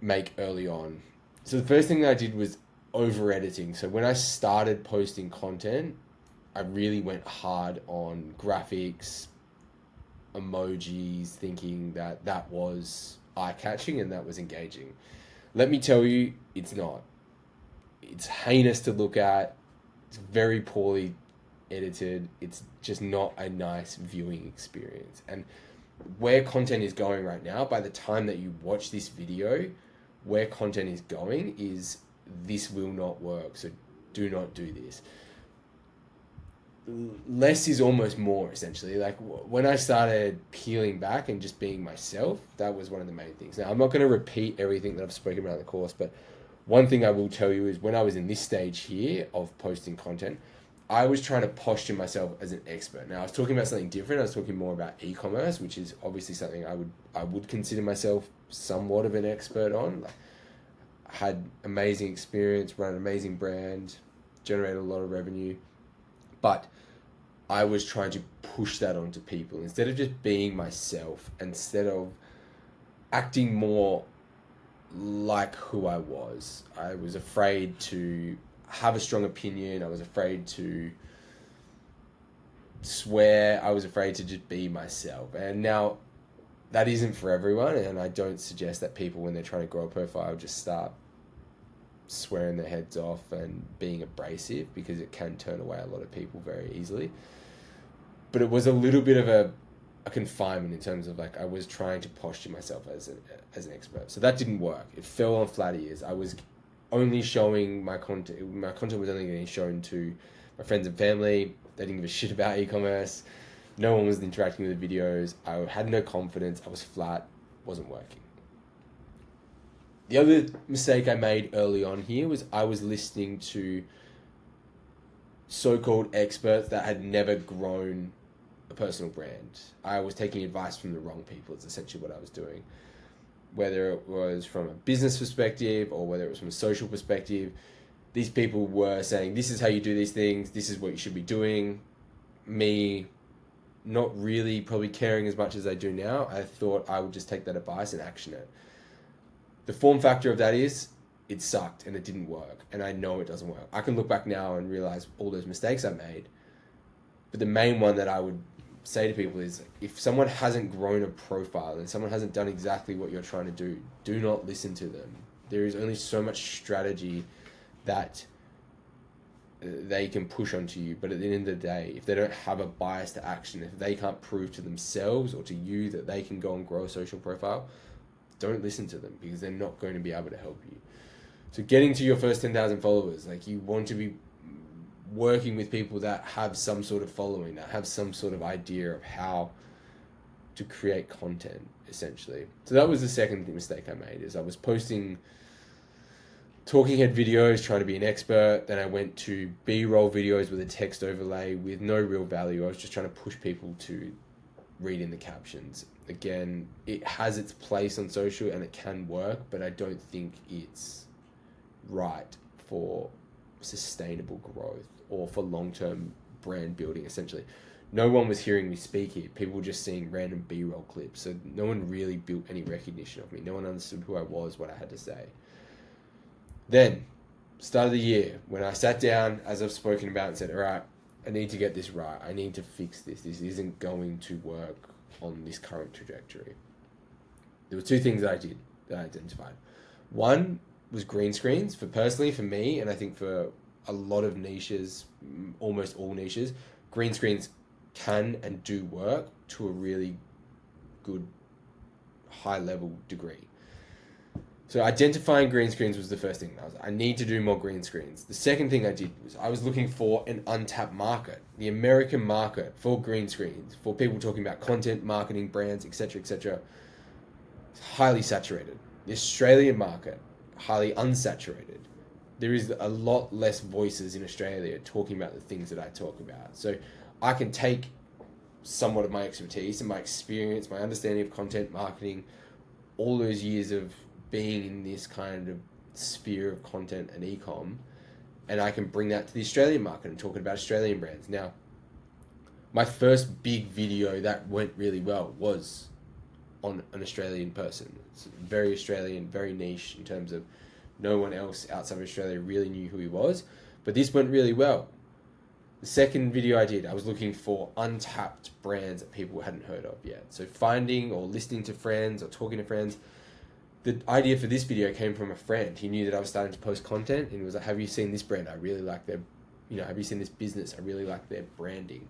[SPEAKER 2] make early on. So the first thing that I did was over editing. So when I started posting content, I really went hard on graphics, emojis, thinking that that was eye-catching and that was engaging. Let me tell you, it's not. It's heinous to look at. It's very poorly edited. It's just not a nice viewing experience. And where content is going right now, by the time that you watch this video, where content is going is this will not work. So do not do this. Less is almost more, essentially. Like when I started peeling back and just being myself, that was one of the main things. Now, I'm not going to repeat everything that I've spoken about in the course, but one thing I will tell you is when I was in this stage here of posting content, I was trying to posture myself as an expert. Now, I was talking about something different. I was talking more about e-commerce, which is obviously something I would consider myself somewhat of an expert on. Like, I had amazing experience, run an amazing brand, generated a lot of revenue, but I was trying to push that onto people instead of just being myself, instead of acting more like who I was. I was afraid to have a strong opinion. I was afraid to swear. I was afraid to just be myself. And now that isn't for everyone. And I don't suggest that people, when they're trying to grow a profile, just start swearing their heads off and being abrasive, because it can turn away a lot of people very easily. But it was a little bit of a confinement in terms of like I was trying to posture myself as an expert. So that didn't work. It fell on flat ears. I was only showing my content. My content was only getting shown to my friends and family. They didn't give a shit about e-commerce. No one was interacting with the videos. I had no confidence. I was flat. Wasn't working. The other mistake I made early on here was I was listening to so-called experts that had never grown a personal brand. I was taking advice from the wrong people. It's essentially what I was doing. Whether it was from a business perspective or whether it was from a social perspective, these people were saying, this is how you do these things, this is what you should be doing. Me, not really probably caring as much as I do now, I thought I would just take that advice and action it. The form factor of that is, it sucked and it didn't work. And I know it doesn't work. I can look back now and realize all those mistakes I made. But the main one that I would say to people is, if someone hasn't grown a profile and someone hasn't done exactly what you're trying to do, do not listen to them. There is only so much strategy that they can push onto you. But at the end of the day, if they don't have a bias to action, if they can't prove to themselves or to you that they can go and grow a social profile, don't listen to them, because they're not going to be able to help you. So getting to your first 10,000 followers, like, you want to be working with people that have some sort of following, that have some sort of idea of how to create content, essentially. So that was the second mistake I made, is I was posting talking head videos, trying to be an expert. Then I went to B-roll videos with a text overlay with no real value. I was just trying to push people to read in the captions. Again, it has its place on social and it can work, but I don't think it's right for sustainable growth or for long-term brand building, essentially. No one was hearing me speak here. People were just seeing random B-roll clips. So no one really built any recognition of me. No one understood who I was, what I had to say. Then start of the year, when I sat down, as I've spoken about, and said, all right, I need to get this right. I need to fix this. This isn't going to work on this current trajectory. There were two things that I did, that I identified. One was green screens. For me, and I think for a lot of niches, almost all niches, green screens can and do work to a really good high level degree. So identifying green screens was the first thing. I need to do more green screens. The second thing I did was I was looking for an untapped market. The American market for green screens, for people talking about content, marketing, brands, etc., etc., is highly saturated. The Australian market, highly unsaturated. There is a lot less voices in Australia talking about the things that I talk about. So I can take somewhat of my expertise and my experience, my understanding of content marketing, all those years of being in this kind of sphere of content and e-com, and I can bring that to the Australian market and talking about Australian brands. Now, my first big video that went really well was on an Australian person. It's very Australian, very niche in terms of no one else outside of Australia really knew who he was, but this went really well. The second video I did, I was looking for untapped brands that people hadn't heard of yet. So finding or listening to friends or talking to friends. The idea for this video came from a friend. He knew that I was starting to post content, and he was like, have you seen this brand? I really like their, have you seen this business? I really like their branding.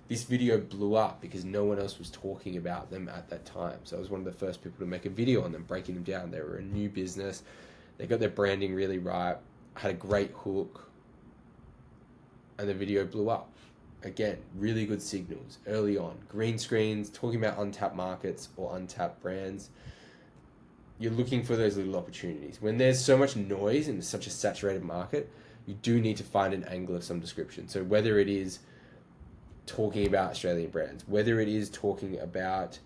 [SPEAKER 2] This video blew up because no one else was talking about them at that time. So I was one of the first people to make a video on them, breaking them down. They were a new business. They got their branding really right, had a great hook, and the video blew up. Again, really good signals early on. Green screens, talking about untapped markets or untapped brands. You're looking for those little opportunities. When there's so much noise in such a saturated market, you do need to find an angle of some description. So whether it is talking about Australian brands, whether it is talking about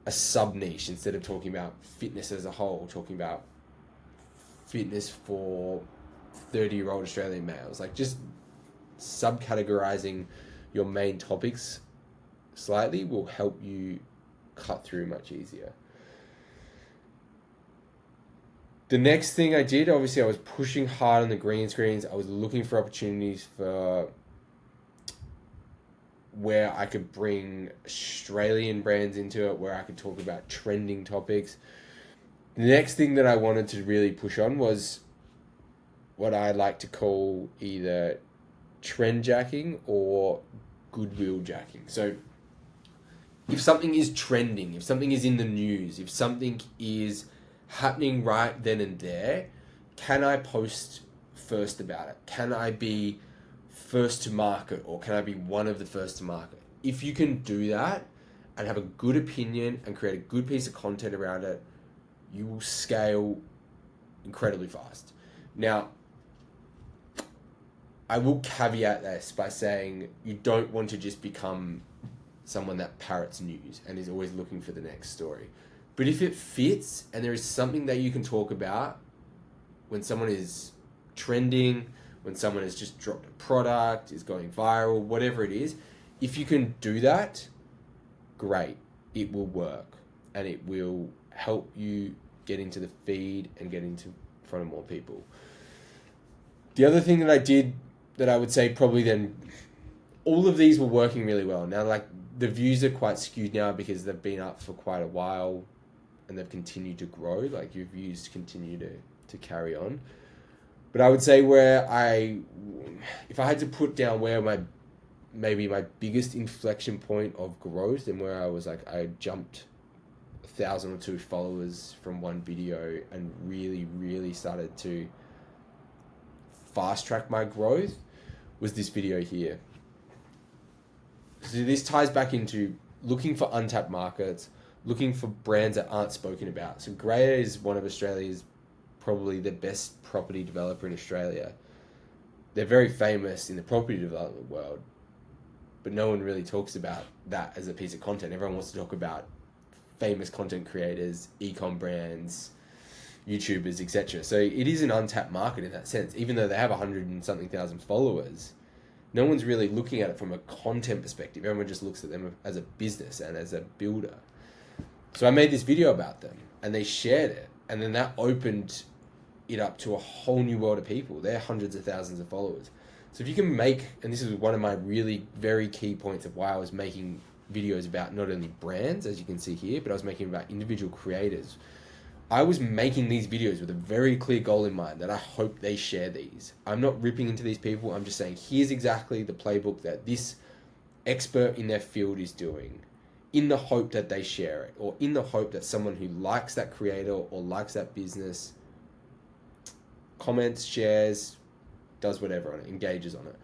[SPEAKER 2] a sub niche instead of talking about fitness as a whole, talking about fitness for 30-year-old Australian males, like just subcategorizing your main topics slightly will help you cut through much easier. The next thing I did, obviously I was pushing hard on the green screens. I was looking for opportunities for where I could bring Australian brands into it, where I could talk about trending topics. The next thing that I wanted to really push on was what I like to call either trend jacking or goodwill jacking. So if something is trending, if something is in the news, if something is happening right then and there, can I post first about it? Can I be first to market, or can I be one of the first to market? If you can do that and have a good opinion and create a good piece of content around it, you will scale incredibly fast. Now, I will caveat this by saying you don't want to just become someone that parrots news and is always looking for the next story. But if it fits and there is something that you can talk about when someone is trending, when someone has just dropped a product, is going viral, whatever it is, if you can do that, great. It will work and it will help you get into the feed and get into front of more people. The other thing that I did that I would say probably then, all of these were working really well. Now, like the views are quite skewed now because they've been up for quite a while and they've continued to grow. Like your views continue to carry on. But I would say if I had to put down where my biggest inflection point of growth and where I was like, I jumped 1,000 or 2 followers from one video and really, really started to fast track my growth, was this video here. So this ties back into looking for untapped markets, looking for brands that aren't spoken about. So Greyer is one of Australia's, probably the best property developer in Australia. They're very famous in the property development world, but no one really talks about that as a piece of content. Everyone wants to talk about famous content creators, e-com brands, YouTubers, etc. So it is an untapped market in that sense. Even though they have 100 and something thousand followers, no one's really looking at it from a content perspective. Everyone just looks at them as a business and as a builder. So I made this video about them and they shared it. And then that opened it up to a whole new world of people. They're hundreds of thousands of followers. So if you can make, and this is one of my really very key points of why I was making videos about not only brands, as you can see here, but I was making about individual creators. I was making these videos with a very clear goal in mind that I hope they share these. I'm not ripping into these people. I'm just saying, here's exactly the playbook that this expert in their field is doing, in the hope that they share it, or in the hope that someone who likes that creator or likes that business comments, shares, does whatever on it, engages on it.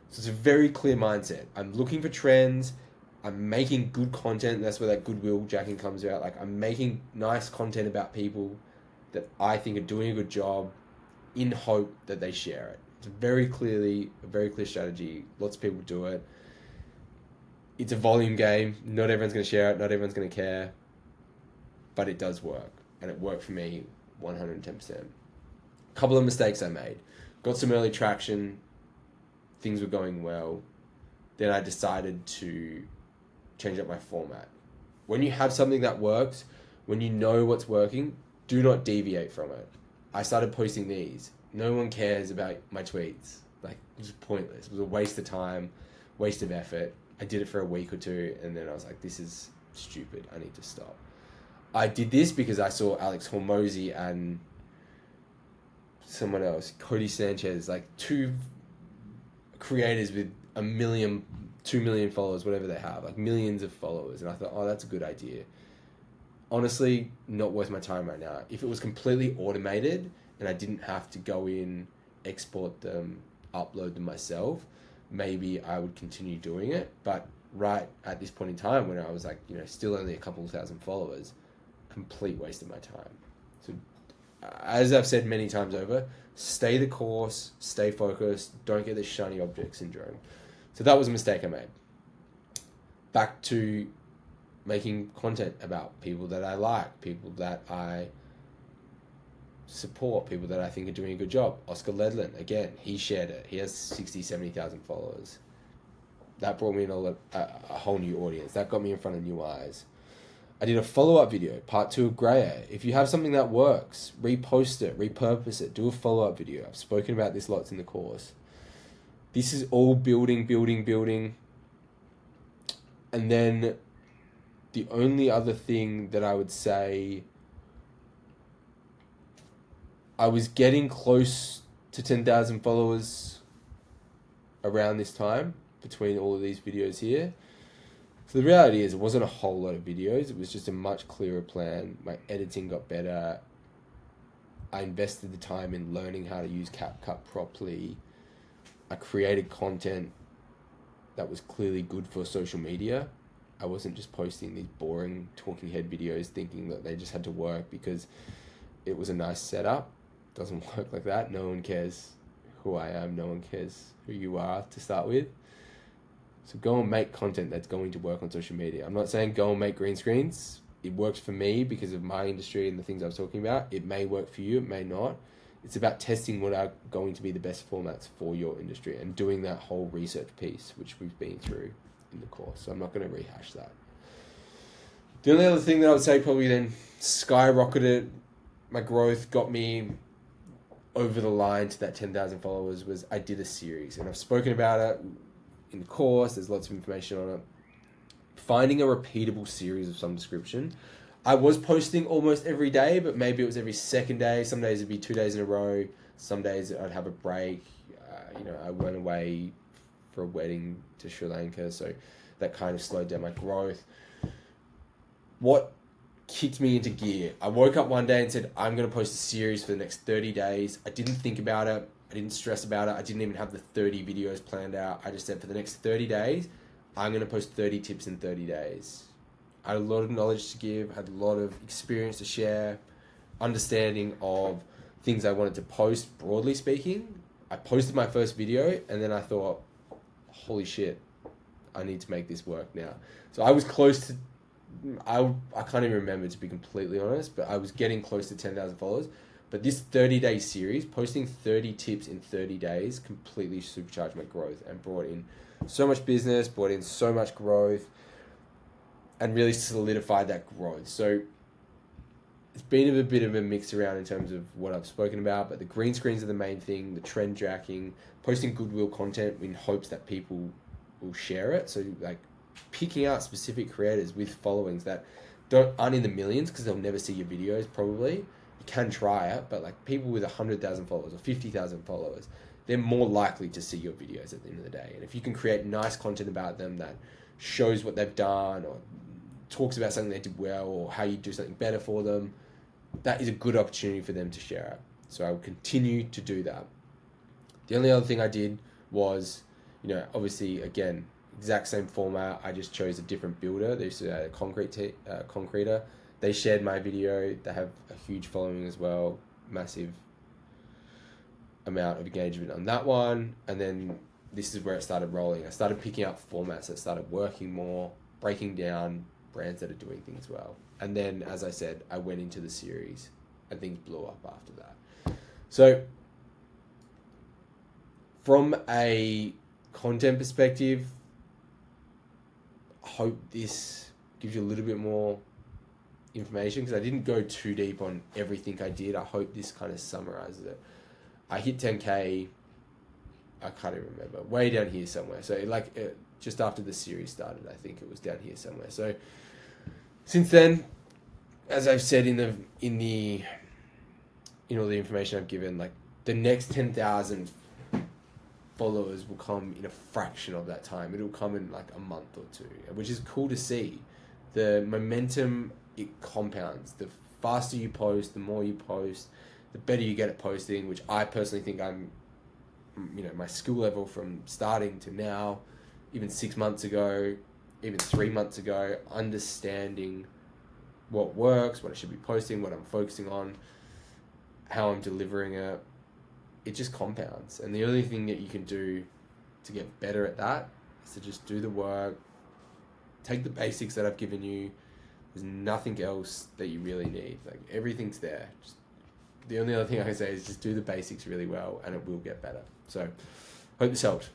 [SPEAKER 2] So it's a very clear mindset. I'm looking for trends. I'm making good content, and that's where that goodwill jacking comes out. Like, I'm making nice content about people that I think are doing a good job in hope that they share it. It's a very clear strategy. Lots of people do it. It's a volume game. Not everyone's going to share it. Not everyone's going to care. But it does work. And it worked for me 110%. A couple of mistakes I made. Got some early traction. Things were going well. Then I decided to change up my format. When you have something that works, when you know what's working, do not deviate from it. I started posting these. No one cares about my tweets. Like, it was pointless. It was a waste of time, waste of effort. I did it for a week or two, and then I was like, this is stupid. I need to stop. I did this because I saw Alex Hormozi and someone else, Cody Sanchez, like two creators with 1 million, 2 million followers, whatever they have, like millions of followers. And I thought, oh, that's a good idea. Honestly, not worth my time right now. If it was completely automated and I didn't have to go in, export them, upload them myself, maybe I would continue doing it. But right at this point in time, when I was like, still only a couple of thousand followers, complete waste of my time. So as I've said many times over, stay the course, stay focused, don't get this shiny object syndrome. So that was a mistake I made. Back to making content about people that I like, people that I support, people that I think are doing a good job. Oscar Ledlin, again, he shared it. He has 60, 70,000 followers. That brought me in a whole new audience. That got me in front of new eyes. I did a follow-up video, part 2 of Grey Air. If you have something that works, repost it, repurpose it, do a follow-up video. I've spoken about this lots in the course. This is all building. And then the only other thing that I would say, I was getting close to 10,000 followers around this time between all of these videos here. So the reality is, it wasn't a whole lot of videos. It was just a much clearer plan. My editing got better. I invested the time in learning how to use CapCut properly. I created content that was clearly good for social media. I wasn't just posting these boring talking head videos thinking that they just had to work because it was a nice setup. It doesn't work like that. No one cares who I am. No one cares who you are to start with. So go and make content that's going to work on social media. I'm not saying go and make green screens. It works for me because of my industry and the things I was talking about. It may work for you, it may not. It's about testing what are going to be the best formats for your industry and doing that whole research piece, which we've been through in the course. So I'm not going to rehash that. The only other thing that I would say probably then skyrocketed my growth, got me over the line to that 10,000 followers, was I did a series. And I've spoken about it in the course. There's lots of information on it. Finding a repeatable series of some description. I was posting almost every day, but maybe it was every second day. Some days it'd be 2 days in a row. Some days I'd have a break. I went away for a wedding to Sri Lanka, so that kind of slowed down my growth. What kicked me into gear? I woke up one day and said, I'm going to post a series for the next 30 days. I didn't think about it. I didn't stress about it. I didn't even have the 30 videos planned out. I just said, for the next 30 days, I'm going to post 30 tips in 30 days. I had a lot of knowledge to give, had a lot of experience to share, understanding of things I wanted to post, broadly speaking. I posted my first video, and then I thought, holy shit, I need to make this work now. So I was close to, I can't even remember, to be completely honest, but I was getting close to 10,000 followers. But this 30-day series, posting 30 tips in 30 days, completely supercharged my growth and brought in so much business, brought in so much growth, and really solidified that growth. So it's been a bit of a mix around in terms of what I've spoken about, but the green screens are the main thing, the trend tracking, posting goodwill content in hopes that people will share it. So like picking out specific creators with followings that aren't in the millions because they'll never see your videos probably. You can try it, but like people with 100,000 followers or 50,000 followers, they're more likely to see your videos at the end of the day. And if you can create nice content about them that shows what they've done or talks about something they did well or how you do something better for them, that is a good opportunity for them to share it. So I will continue to do that. The only other thing I did was, obviously, again, exact same format. I just chose a different builder. There's a Concreter. They shared my video. They have a huge following as well. Massive amount of engagement on that one. And then this is where it started rolling. I started picking up formats that started working more, breaking down brands that are doing things well. And then, as I said, I went into the series and things blew up after that. So from a content perspective, I hope this gives you a little bit more information because I didn't go too deep on everything I did. I hope this kind of summarizes it. I hit 10K, I can't even remember, way down here somewhere. So just after the series started, I think it was down here somewhere. So since then, as I've said in all the information I've given, like the next 10,000 followers will come in a fraction of that time. It'll come in like a month or two, which is cool to see. The momentum, it compounds. The faster you post, the more you post, the better you get at posting, which I personally think I'm, my skill level from starting to now, even 6 months ago, even 3 months ago, understanding what works, what I should be posting, what I'm focusing on, how I'm delivering it, it just compounds. And the only thing that you can do to get better at that is to just do the work, take the basics that I've given you. There's nothing else that you really need. Like everything's there. Just, the only other thing I can say is just do the basics really well and it will get better. So hope this helped.